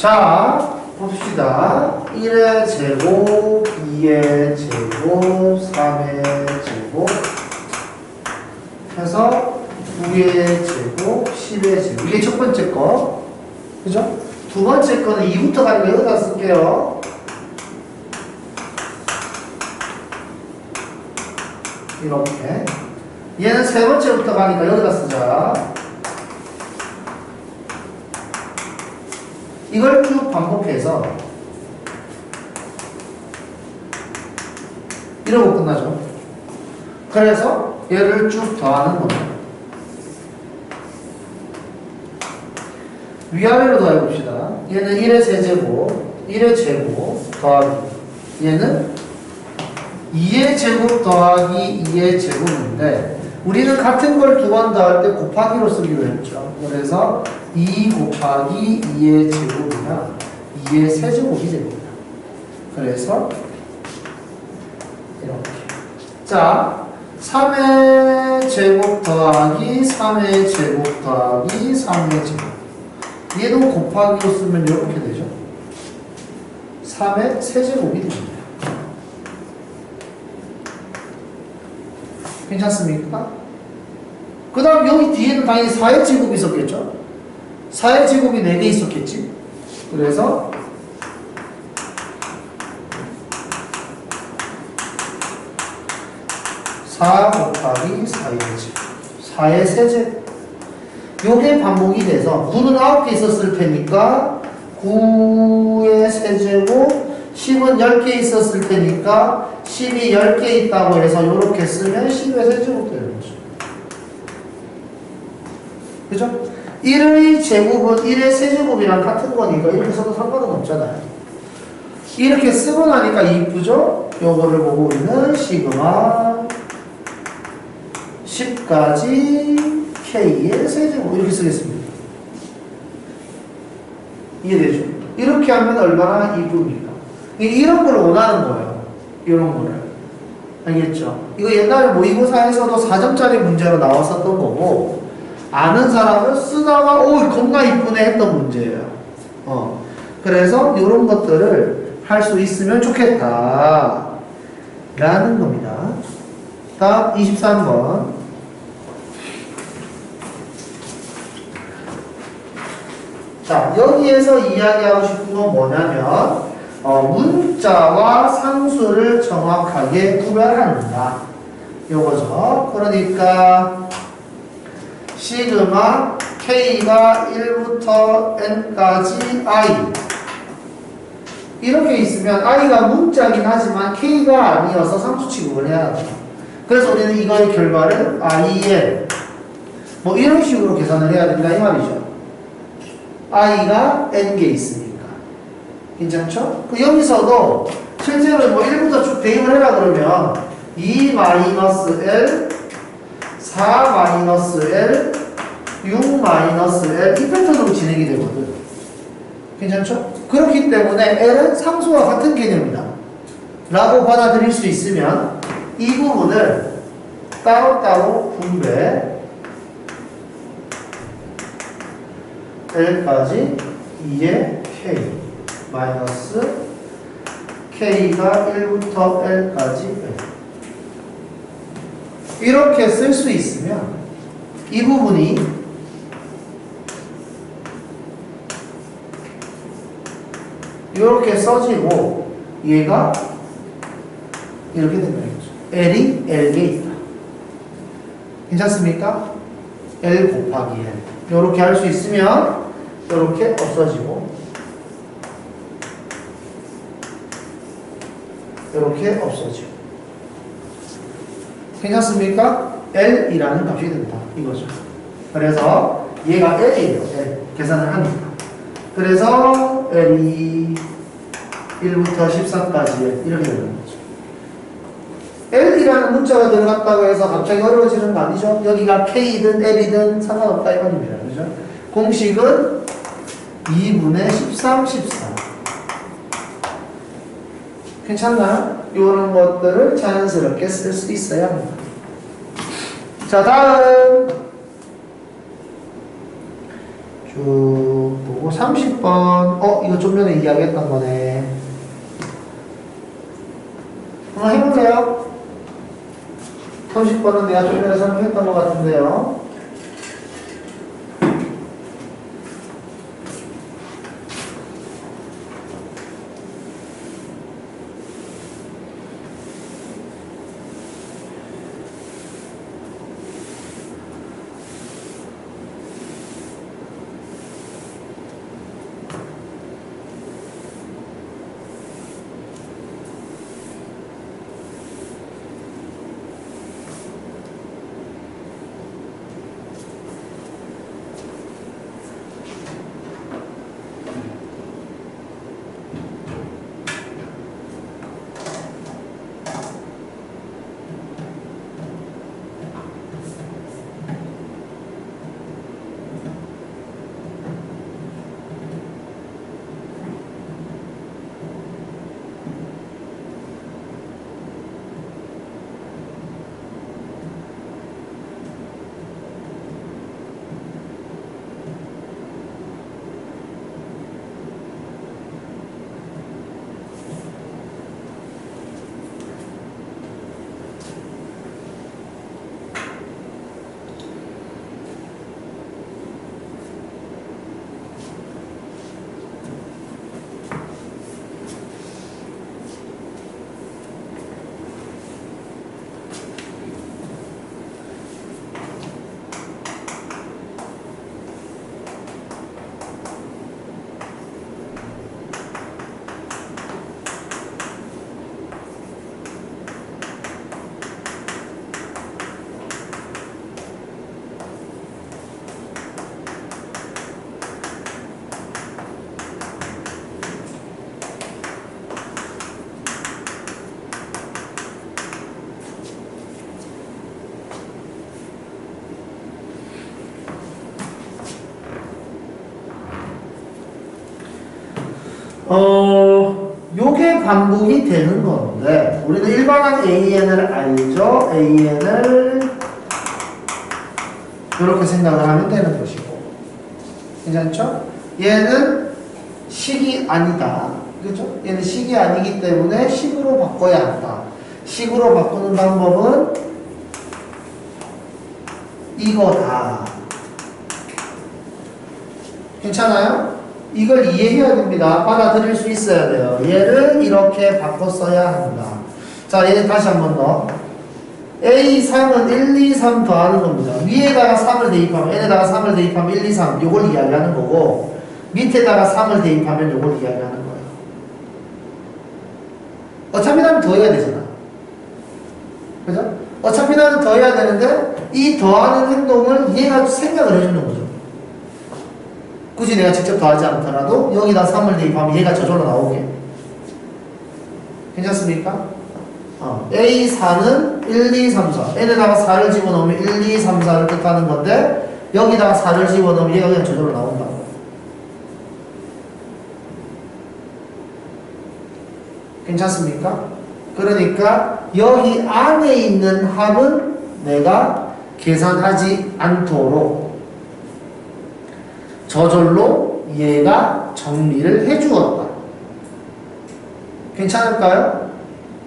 자, 봅시다. 1의 제곱, 2의 제곱, 3의 제곱 해서 9의 제곱, 10의 제곱. 이게 첫 번째 거. 그죠? 두 번째 거는 2부터 가니까 여기다 쓸게요. 이렇게. 얘는 세 번째부터 가니까 여기다 쓰자. 이걸 쭉 반복해서 이러고 끝나죠. 그래서 얘를 쭉 더하는 겁니다. 위아래로 더해봅시다. 얘는 1의 세제곱, 1의 제곱 더하기 얘는 2의 제곱 더하기 2의 제곱인데 우리는 같은 걸 두 번 더할 때 곱하기로 쓰기로 했죠. 그래서 2 곱하기 2의 제곱이나 2의 세제곱이 됩니다. 그래서 이렇게. 자, 3의 제곱 더하기 3의 제곱 더하기 3의 제곱. 얘도 곱하기로 쓰면 이렇게 되죠. 3의 세제곱이 됩니다. 괜찮습니까? 그 다음 여기 뒤에는 당연히 4의 제곱이 있었겠죠? 4의 제곱이 4개 있었겠지? 그래서 4 곱하기 4의 제곱 4의 세제곱 요게 반복이 돼서 9는 9개 있었을 테니까 9의 세제곱 10은 10개 있었을 테니까 10이 10개 있다고 해서 이렇게 쓰면 10의 세제곱 되는 거죠. 그죠? 1의 제곱은 1의 세제곱이랑 같은 거니까 이렇게 써도 상관은 없잖아요. 이렇게 쓰고 나니까 이쁘죠? 요거를 보고 우리는 시그마 10까지 K의 세제곱 이렇게 쓰겠습니다. 이해되죠? 이렇게 하면 얼마나 이쁩니까? 이런 걸 원하는 거예요. 이런 거를. 알겠죠? 이거 옛날에 모의고사에서도 4점짜리 문제로 나왔었던 거고 아는 사람은 쓰다가 오 겁나 이쁘네 했던 문제예요. 그래서 이런 것들을 할 수 있으면 좋겠다 라는 겁니다. 다음 23번 자, 여기에서 이야기하고 싶은 건 뭐냐면 문자와 상수를 정확하게 구별한다. 요거죠. 그러니까 시그마 K가 1부터 N까지 I 이렇게 있으면 I가 문자긴 하지만 K가 아니어서 상수 취급을 해야 합니다. 그래서 우리는 이거의 결과를 IN 뭐 이런 식으로 계산을 해야 된다 이 말이죠. I가 N개 있으니까. 괜찮죠? 여기서도 실제로 뭐 1부터 쭉 대입을 해라 그러면 2-L, 4-L, 6-L 이 패턴으로 진행이 되거든. 괜찮죠? 그렇기 때문에 L은 상수와 같은 개념이다 라고 받아들일 수 있으면 이 부분을 따로따로 분배 L까지 2의 K 마이너스 K가 1부터 L까지 L 이렇게 쓸 수 있으면 이 부분이 이렇게 써지고 얘가 이렇게 된다는 거죠. L이 L개 있다. 괜찮습니까? L 곱하기 L 이렇게 할 수 있으면 이렇게 없어지고 이렇게 없어지고 괜찮습니까? L이라는 값이 된다 이거죠. 그래서 얘가 L이에요. L 계산을 합니다. 그래서 L이 1부터 13까지 이렇게 되는 거죠. L이라는 문자가 들어갔다고 해서 갑자기 어려워지는 거 아니죠? 여기가 K든 L이든 상관없다 이 말입니다. 그죠? 공식은 2분의 13, 14. 괜찮나요? 이런 것들을 자연스럽게 쓸 수 있어야 합니다. 자, 다음. 쭉 보고 30번. 이거 좀 전에 이야기했던 거네. 한번 해보세요. 30번은 내가 좀 전에 설명했던 것 같은데요. 요게 반복이 되는 건데, 우리는 일반항 AN을 알죠? AN을 이렇게 생각을 하면 되는 것이고. 괜찮죠? 얘는 식이 아니다. 그죠? 얘는 식이 아니기 때문에 식으로 바꿔야 한다. 식으로 바꾸는 방법은 이거다. 괜찮아요? 이걸 이해해야 됩니다. 받아들일 수 있어야 돼요. 얘를 이렇게 바꿔 써야 한다. 자, 얘는 다시 한 번 더. A3은 1, 2, 3 더하는 겁니다. 위에다가 3을 대입하면, n에다가 3을 대입하면 1, 2, 3 요걸 이야기하는 거고, 밑에다가 3을 대입하면 요걸 이야기하는 거예요. 어차피 나는 더해야 되잖아. 그죠? 어차피 나는 더해야 되는데 이 더하는 행동을 얘가 생각을 해주는 거죠. 굳이 내가 직접 더하지 않더라도 여기다 3을 대입하면 얘가 저절로 나오게. 괜찮습니까? A4는 1, 2, 3, 4 n에다가 4를 집어넣으면 1, 2, 3, 4를 뜻하는 건데 여기다가 4를 집어넣으면 얘가 그냥 저절로 나온다고. 괜찮습니까? 그러니까 여기 안에 있는 합은 내가 계산하지 않도록 저절로 얘가 정리를 해주었다. 괜찮을까요?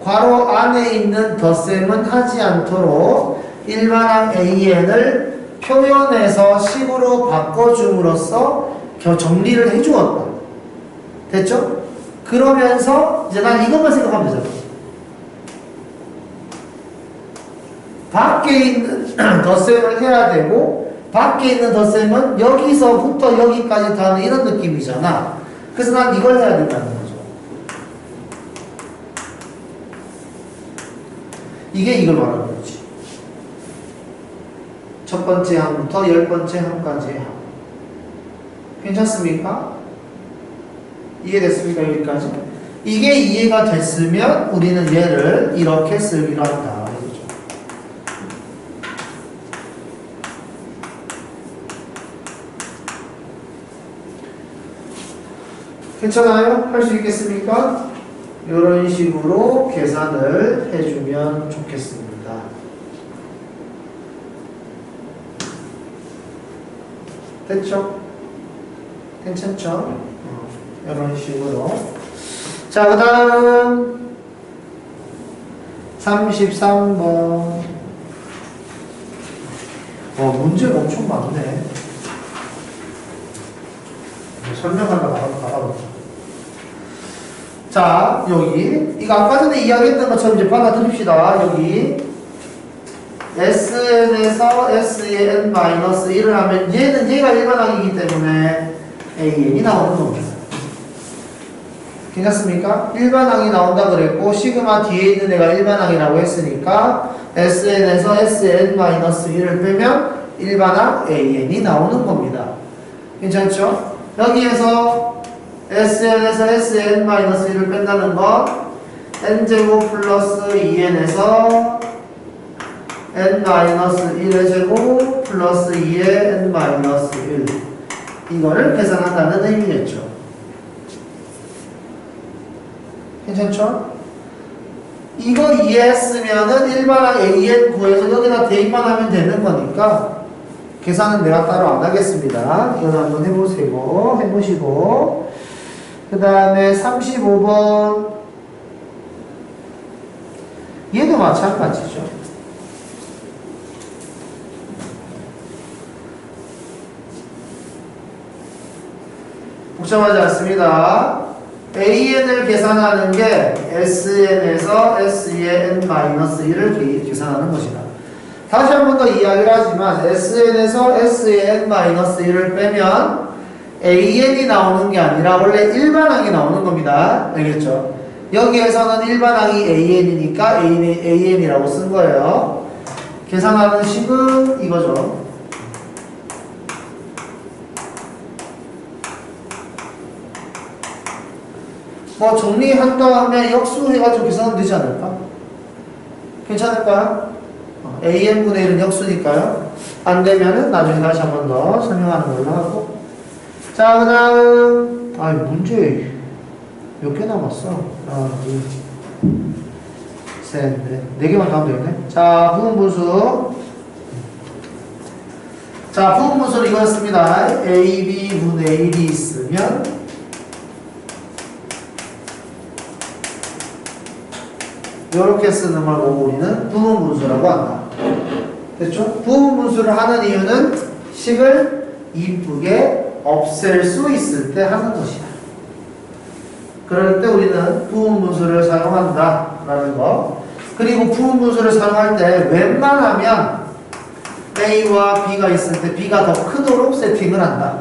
괄호 안에 있는 덧셈은 하지 않도록 일반항 AN을 표현해서 식으로 바꿔줌으로써 정리를 해주었다. 됐죠? 그러면서 이제 난 이것만 생각하면 되잖아. 밖에 있는 덧셈을 해야 되고 밖에 있는 덧셈은 여기서부터 여기까지 다는 이런 느낌이잖아. 그래서 난 이걸 해야 된다는 거죠. 이게 이걸 말하는 거지. 첫 번째 항부터 10번째 항까지의 항. 괜찮습니까? 이해됐습니까? 여기까지? 이게 이해가 됐으면 우리는 얘를 이렇게 쓰기로 한다. 이거죠. 괜찮아요? 할 수 있겠습니까? 이런 식으로 계산을 해주면 좋겠습니다. 됐죠? 괜찮죠? 이런 식으로. 자, 그 다음 33번. 문제가 엄청 많네. 설명하다가 가다보자. 자, 여기 이거 아까 전에 이야기했던 것처럼 이제 받아들입시다. 여기 SN에서 S의 n-1을 하면 얘는 얘가 일반항이기 때문에 AN이 나오는 겁니다. 괜찮습니까? 일반항이 나온다 그랬고 시그마 뒤에 있는 애가 일반항이라고 했으니까 SN에서 Sn-1을 빼면 일반항 AN이 나오는 겁니다. 괜찮죠? 여기에서 SN에서 Sn-1을 뺀다는 건 n제곱 플러스 2n에서 n-1의 제곱 플러스 2의 n-1 이거를 계산한다는 의미겠죠. 괜찮죠? 이거 이해했으면은 일반항 AN 구해서 여기다 대입만 하면 되는 거니까 계산은 내가 따로 안 하겠습니다. 이거 한번 해보시고 그 다음에 35번 얘도 마찬가지죠. 복잡하지 않습니다. AN을 계산하는 게 SN에서 S의 n-1을 계산하는 것이다. 다시 한 번 더 이야기를 하지만 SN에서 S의 n-1을 빼면 AN이 나오는 게 아니라 원래 일반항이 나오는 겁니다. 알겠죠? 여기에서는 일반항이 AN이니까 AN이라고 쓴 거예요. 계산하는 식은 이거죠. 뭐 정리한 다음에 역수해가지고 계산하면 되지 않을까? 괜찮을까요? AN분의 1은 역수니까요. 안 되면은 나중에 다시 한 번 더 설명하는 걸로 하고. 자, 그 다음 문제 몇 개 남았어? 하나, 둘, 셋, 넷. 4개만 더 하면 되겠네. 자, 부분분수. 자, 부분분수는 이거였습니다. AB분의 1이 있으면 이렇게 쓰는 걸 보고 우리는 부분분수라고 한다. 됐죠? 부분분수를 하는 이유는 식을 이쁘게 없앨 수 있을 때 하는 것이다. 그럴 때 우리는 부분분수를 사용한다 라는 거. 그리고 부분분수를 사용할 때 웬만하면 A와 B가 있을 때 B가 더 크도록 세팅을 한다.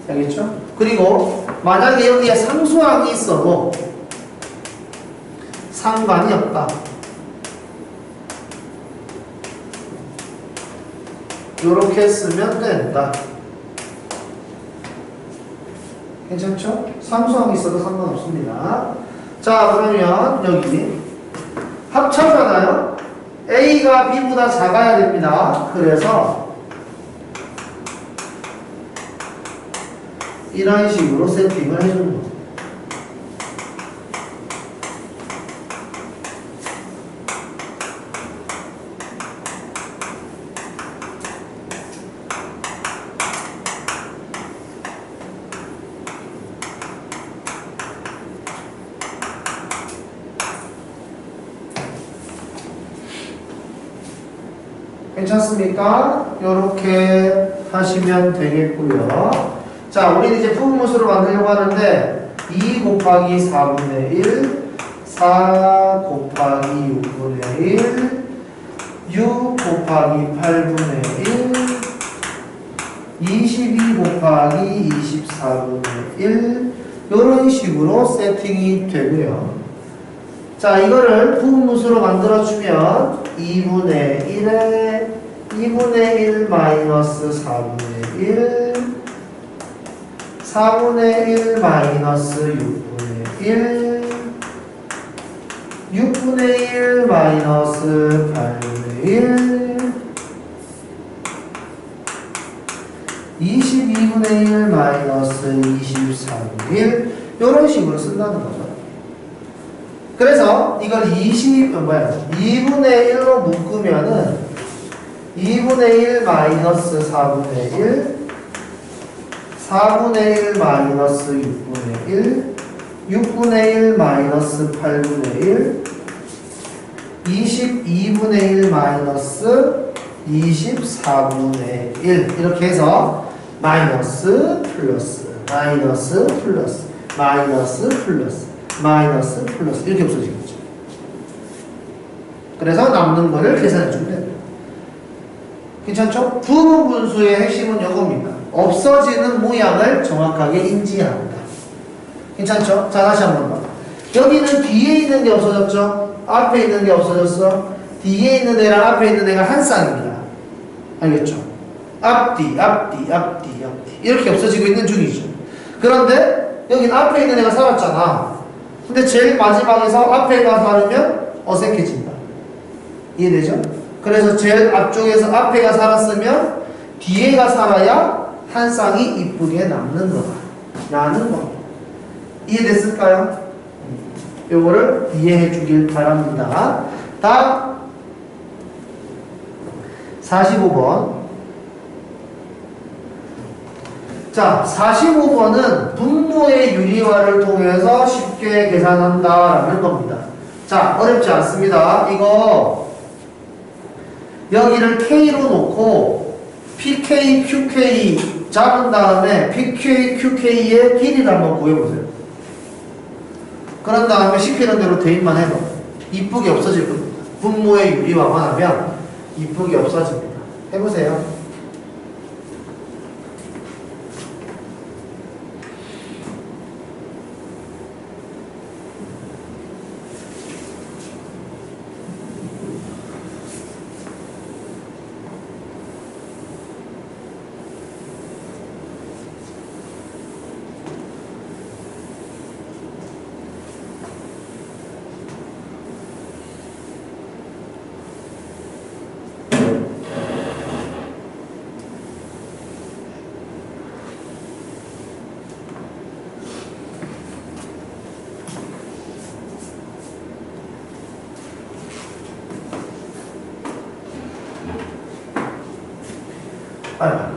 알겠죠? 그리고 만약에 여기에 상수항이 있어도 상관이 없다. 이렇게 쓰면 된다. 괜찮죠? 상수항이 있어도 상관없습니다. 자, 그러면 여기 합차잖아요. A가 B보다 작아야 됩니다. 그래서 이런 식으로 세팅을 해주는 거죠. 괜찮습니까? 이렇게 하시면 되겠고요. 자, 우리는 이제 부분분수를 만들려고 하는데 2 곱하기 4분의 1, 4 곱하기 6분의 1, 6 곱하기 8분의 1, 22 곱하기 24분의 1 이런 식으로 세팅이 되고요. 자, 이거를 부분분수로 만들어주면 2분의 1에 2분의 1 마이너스 4분의 1 4분의 1 마이너스 6분의 1 6분의 1 마이너스 8분의 1 22분의 1 마이너스 24분의 1 이런 식으로 쓴다는 거죠. 그래서 이걸 2분의 1로 묶으면은 2분의 1 마이너스 4분의 1 4분의 1 마이너스 6분의 1 6분의 1 마이너스 8분의 1 22분의 1 마이너스 24분의 1 이렇게 해서 마이너스 플러스 마이너스 플러스 마이너스 플러스 마이너스 플러스 이렇게 없어지겠죠. 그래서 남는 거를 계산해 주면 됩니다. 괜찮죠? 부분분수의 핵심은 이겁니다. 없어지는 모양을 정확하게 인지합니다. 괜찮죠? 자, 다시 한번 봐. 여기는 뒤에 있는 게 없어졌죠? 앞에 있는 게 없어졌어? 뒤에 있는 애랑 앞에 있는 애가 한 쌍입니다. 알겠죠? 앞뒤, 앞뒤, 앞뒤, 앞뒤 이렇게 없어지고 있는 중이죠. 그런데 여긴 앞에 있는 애가 살았잖아. 근데 제일 마지막에서 앞에가 살으면 어색해진다. 이해되죠? 그래서 제일 앞쪽에서 앞에가 살았으면 뒤에가 살아야 한 쌍이 이쁘게 남는 거다. 라는 거. 이해됐을까요? 요거를 이해해 주길 바랍니다. 다음 45번. 자, 45번은 분모의 유리화를 통해서 쉽게 계산한다라는 겁니다. 자, 어렵지 않습니다. 이거 여기를 K로 놓고 PK, QK 잡은 다음에 PK, QK의 길이를 한번 구해보세요. 그런 다음에 시키는 대로 대입만 해봐. 이쁘게 없어질 겁니다. 분모의 유리화만 하면 이쁘게 없어집니다. 해보세요. 8.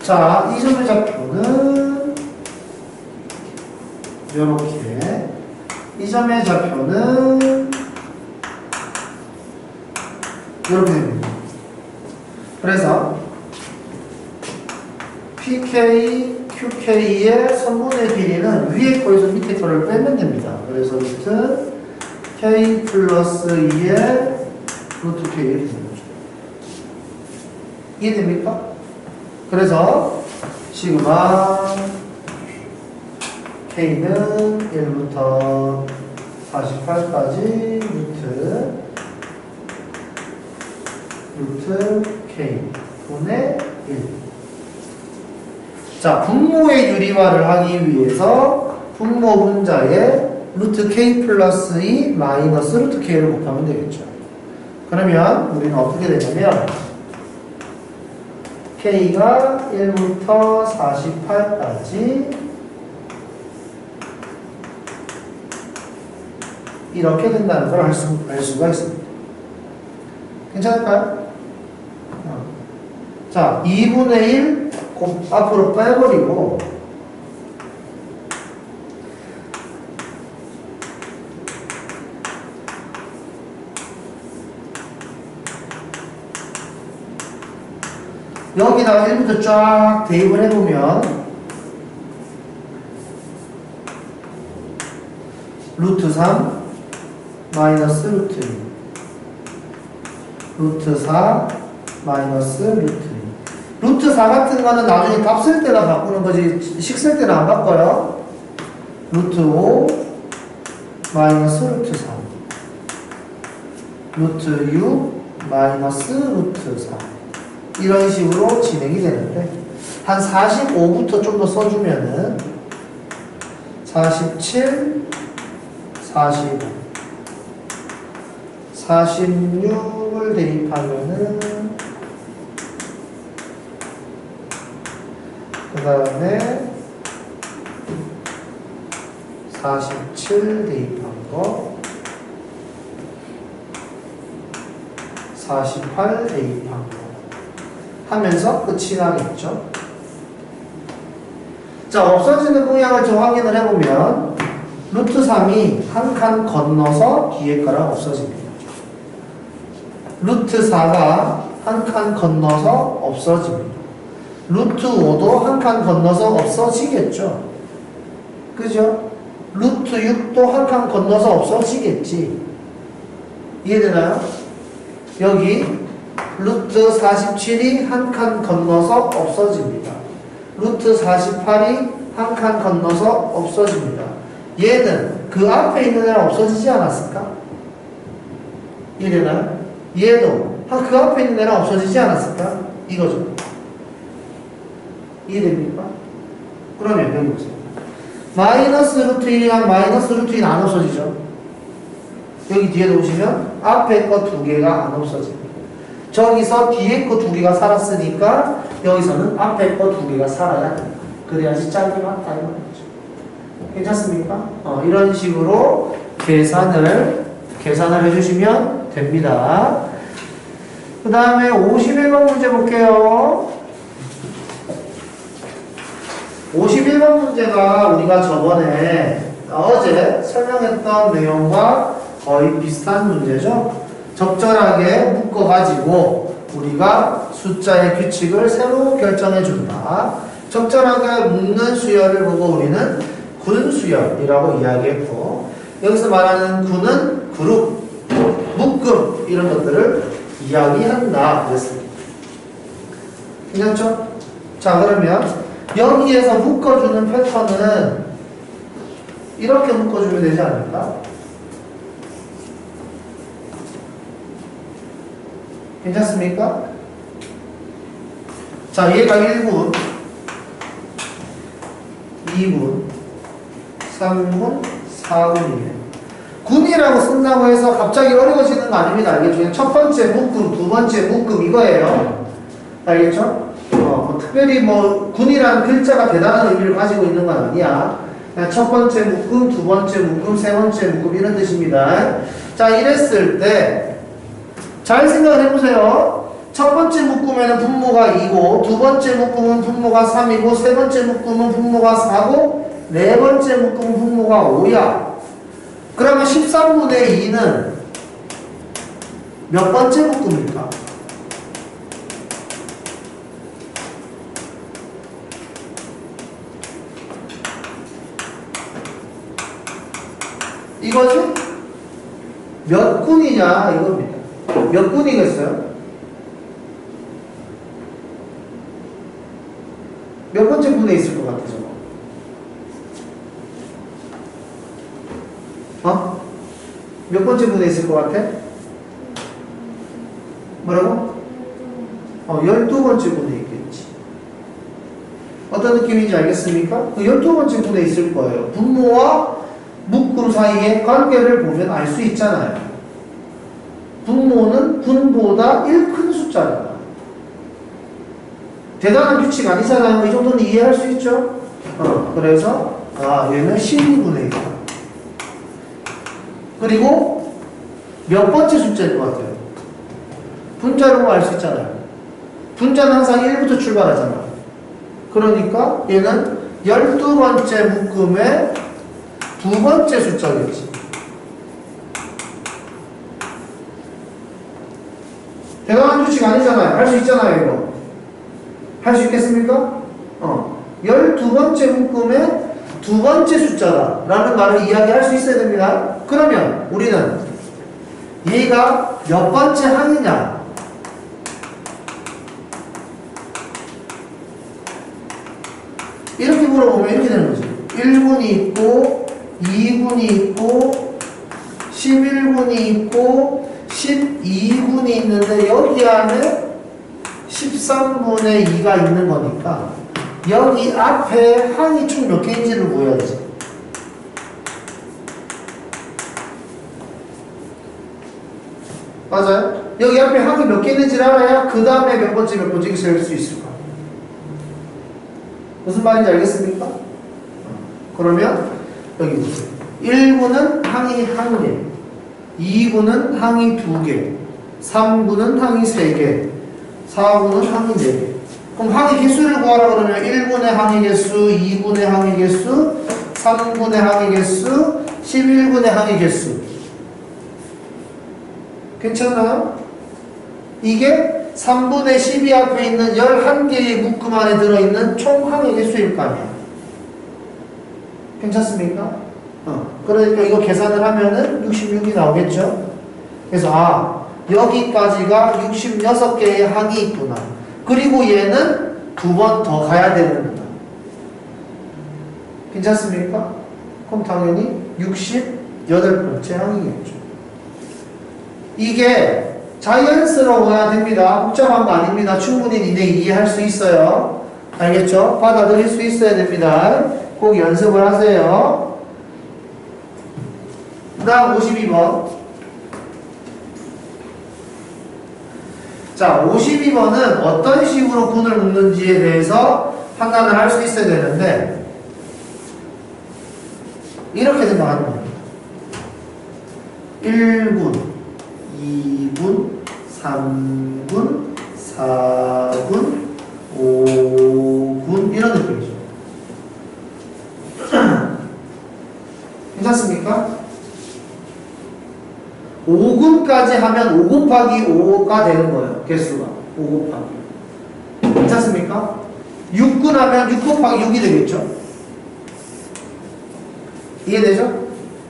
자, 이 점의 좌표는 요렇게, 이 점의 좌표는 이렇게 됩니다. 그래서 PK, QK의 선분의 길이는 위에 거에서 밑에 거를 빼면 됩니다. 그래서 루트 K 플러스 2의 루트 K 이렇게 되는 거죠. 이해됩니까? 그래서 시그마 K는 1부터 48까지 루트 K 분의 1. 자, 분모의 유리화를 하기 위해서 분모 분자에 루트 K 플러스 2 마이너스 루트 K를 곱하면 되겠죠. 그러면 우리는 어떻게 되냐면 K가 1부터 48까지 이렇게 된다는 걸 알 수가 있습니다. 괜찮을까요? 자, 2분의 1 앞으로 빼버리고 여기다가 1부터 쫙 대입을 해보면 루트 3 마이너스 루트 2 루트 4 마이너스 루트 2 루트 4 같은 거는 나중에 값 쓸 때나 바꾸는 거지 식 쓸 때는 안 바꿔요. 루트 5 마이너스 루트 3 루트 6 마이너스 루트 4 이런 식으로 진행이 되는데 한 45부터 좀 더 써주면은 47 45 46을 대입하면은 그 다음에 47 대입한 거 48 대입한 거 하면서 끝이 나겠죠. 자, 없어지는 공약을 좀 확인을 해보면 루트 3이 한 칸 건너서 뒤에 거랑 없어집니다. 루트 4가 한 칸 건너서 없어집니다. 루트 5도 한 칸 건너서 없어지겠죠. 그죠? 루트 6도 한 칸 건너서 없어지겠지. 이해되나요? 여기 루트 47이 한 칸 건너서 없어집니다. 루트 48이 한 칸 건너서 없어집니다. 얘는 그 앞에 있는 애랑 없어지지 않았을까? 이해되나요? 얘도 그 앞에 있는 애랑 없어지지 않았을까? 이거죠. 이해됩니까? 그러면 여기 보세요. 마이너스 루트 1이랑 마이너스 루트 2는 안 없어지죠? 여기 뒤에 보시면 앞에 거 두 개가 안 없어집니다. 저기서 뒤에 거 두 개가 살았으니까 여기서는 앞에 거 두 개가 살아야 된다. 그래야지 짝이 맞다 이런 거죠. 괜찮습니까? 이런 식으로 계산을 해주시면 됩니다. 그 다음에 51번 문제 볼게요. 51번 문제가 우리가 저번에 어제 설명했던 내용과 거의 비슷한 문제죠. 적절하게 묶어가지고 우리가 숫자의 규칙을 새로 결정해 준다. 적절하게 묶는 수열을 보고 우리는 군수열이라고 이야기했고, 여기서 말하는 군은 그룹, 묶음 이런 것들을 이야기한다 그랬습니다. 괜찮죠? 자, 그러면 여기에서 묶어주는 패턴은 이렇게 묶어주면 되지 않을까? 괜찮습니까? 자, 얘가 1군, 2군, 3군, 4군이에요. 군이라고 쓴다고 해서 갑자기 어려워지는 거 아닙니다. 알겠죠? 그냥 첫 번째 묶음, 두 번째 묶음 이거예요. 알겠죠? 특별히 군이라는 글자가 대단한 의미를 가지고 있는 건 아니야. 그냥 첫 번째 묶음, 두 번째 묶음, 세 번째 묶음 이런 뜻입니다. 자, 이랬을 때 잘 생각을 해보세요. 첫 번째 묶음에는 분모가 2고, 두 번째 묶음은 분모가 3이고, 세 번째 묶음은 분모가 4고, 네 번째 묶음은 분모가 5야. 그러면 13분의 2는 몇 번째 묶음입니까? 이거지? 몇 군이냐 이겁니다. 몇 군이겠어요? 몇 번째 군에 있을 것 같아 저거? 몇 번째 군에 있을 것 같아? 뭐라고? 12번째 군에 있겠지. 어떤 느낌인지 알겠습니까? 그 12번째 군에 있을 거예요. 분모와 묶음 사이의 관계를 보면 알 수 있잖아요. 분모는 분보다 1 큰 숫자다. 대단한 규칙 아니잖아요. 이 정도는 이해할 수 있죠? 그래서 얘는 12분의 1이다. 그리고 몇 번째 숫자일 것 같아요? 분자로 알 수 있잖아요. 분자는 항상 1부터 출발하잖아. 그러니까 얘는 12번째 묶음의 두 번째 숫자겠지. 대단한 규칙 아니잖아요. 할 수 있잖아요, 이거. 할 수 있겠습니까? 12번째 묶음의 두 번째 숫자다 라는 말을 이야기할 수 있어야 됩니다. 그러면 우리는 얘가 몇 번째 항이냐? 이렇게 물어보면 이렇게 되는 거지. 1군이 있고 2군이 있고 11군이 있고 12군이 있는데 여기 안에 13분의 2가 있는 거니까 여기 앞에 항이 총 몇 개인지를 보여야지. 맞아요? 여기 앞에 항이 몇 개 있는지를 알아야 그 다음에 몇 번째 셀 수 있을 거야. 무슨 말인지 알겠습니까? 그러면 여기 보세요. 1군은 항이 1개, 2군은 항이 2개, 3군은 항이 3개, 4군은 항이 4개. 그럼 항의 개수를 구하라 그러면 1군의 항의 개수, 2군의 항의 개수, 3군의 항의 개수, 11군의 항의 개수. 괜찮아요? 이게 3분의 12 앞에 있는 11개의 묶음 안에 들어있는 총 항의 개수일 거 아니야. 괜찮습니까? 그러니까 이거 계산을 하면은 66이 나오겠죠? 그래서 여기까지가 66개의 항이 있구나. 그리고 얘는 2번 더 가야 되는구나. 괜찮습니까? 그럼 당연히 68번째 항이겠죠. 이게 자연스러워야 됩니다. 복잡한 거 아닙니다. 충분히 니네 이해할 수 있어요. 알겠죠? 받아들일 수 있어야 됩니다. 꼭 연습을 하세요. 그 다음 52번. 자, 52번은 어떤 식으로 군을 묶는지에 대해서 판단을 할 수 있어야 되는데, 이렇게 생각하는 겁니다. 1군, 2군, 3군, 4군, 5군 이런 느낌이죠. 괜찮습니까? 5군까지 하면 5 곱하기 5가 되는 거예요. 개수가 5 곱하기. 괜찮습니까? 6군 하면 6 곱하기 6이 되겠죠. 이해되죠?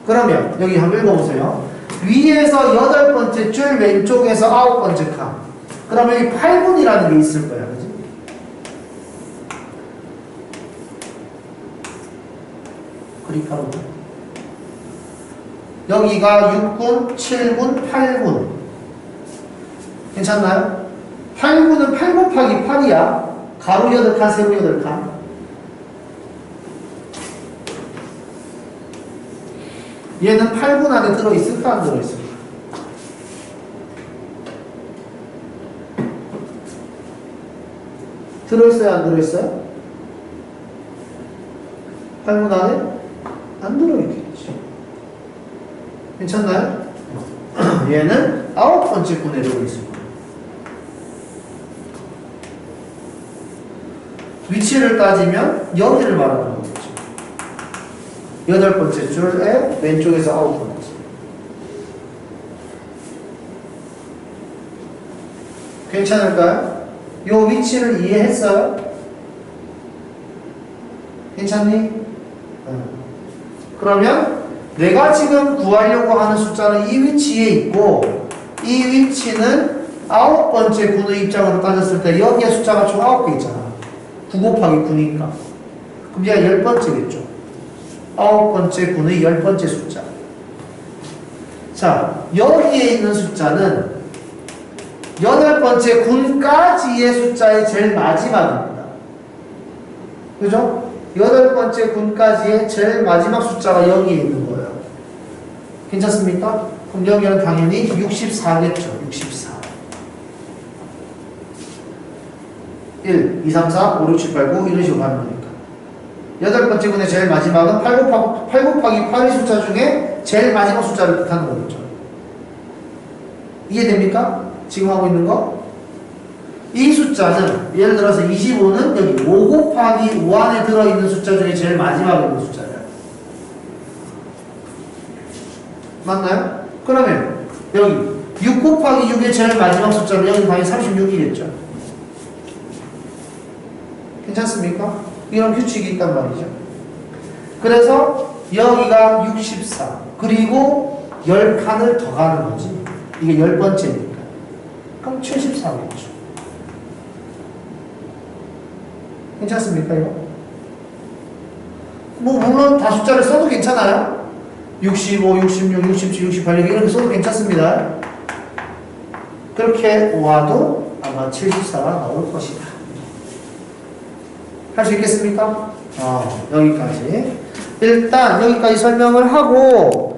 그러면 여기 한번 읽어보세요. 위에서 8번째 줄, 왼쪽에서 9번째 칸. 그러면 여기 8분이라는 게 있을 거야. 그지? 그립하는 거. 여기가 6군, 7군, 8군. 괜찮나요? 8군은 8 곱하기 8이야. 가로 8칸, 세로 8칸. 얘는 8군 안에 들어있을까 안 들어있을까? 들어있어요 안 들어있어요? 8군 안에? 안 들어있겠지. 괜찮나요? 얘는 9번째 군에 들어있을 거예요. 위치를 따지면 여기를 말하는 거겠죠. 8번째 줄에 왼쪽에서 9번째. 괜찮을까요? 요 위치를 이해했어요? 괜찮니? 그러면 내가 지금 구하려고 하는 숫자는 이 위치에 있고, 이 위치는 9번째 군의 입장으로 따졌을 때 여기에 숫자가 총 9개 있잖아. 9 곱하기 9니까. 그럼 얘가 10번째겠죠. 9번째 군의 10번째 숫자. 자, 여기에 있는 숫자는 8번째 군까지의 숫자의 제일 마지막입니다. 그죠? 8번째 군까지의 제일 마지막 숫자가 여기에 있는 거예요. 괜찮습니까? 그럼 여기는 당연히 64겠죠. 64. 1, 2, 3, 4, 5, 6, 7, 8, 9 이런 식으로 가는 거니까. 8번째 군의 제일 마지막은 8 곱하기 8의 숫자 중에 제일 마지막 숫자를 뜻하는 거겠죠. 이해됩니까? 지금 하고 있는 거? 이 숫자는 예를 들어서 25는 여기 5 곱하기 5 안에 들어있는 숫자 중에 제일 마지막에 있는 숫자예요. 맞나요? 그러면 여기 6 곱하기 6의 제일 마지막 숫자는 여기 당연히 36이겠죠. 괜찮습니까? 이런 규칙이 있단 말이죠. 그래서 여기가 64 그리고 10칸을 더 가는 거지. 이게 10번째니까. 그럼 74겠죠. 괜찮습니까 이거? 뭐 물론 다 숫자를 써도 괜찮아요. 65, 66, 67, 68 이렇게 써도 괜찮습니다. 그렇게 와도 아마 74가 나올 것이다. 할 수 있겠습니까? 여기까지. 일단 여기까지 설명을 하고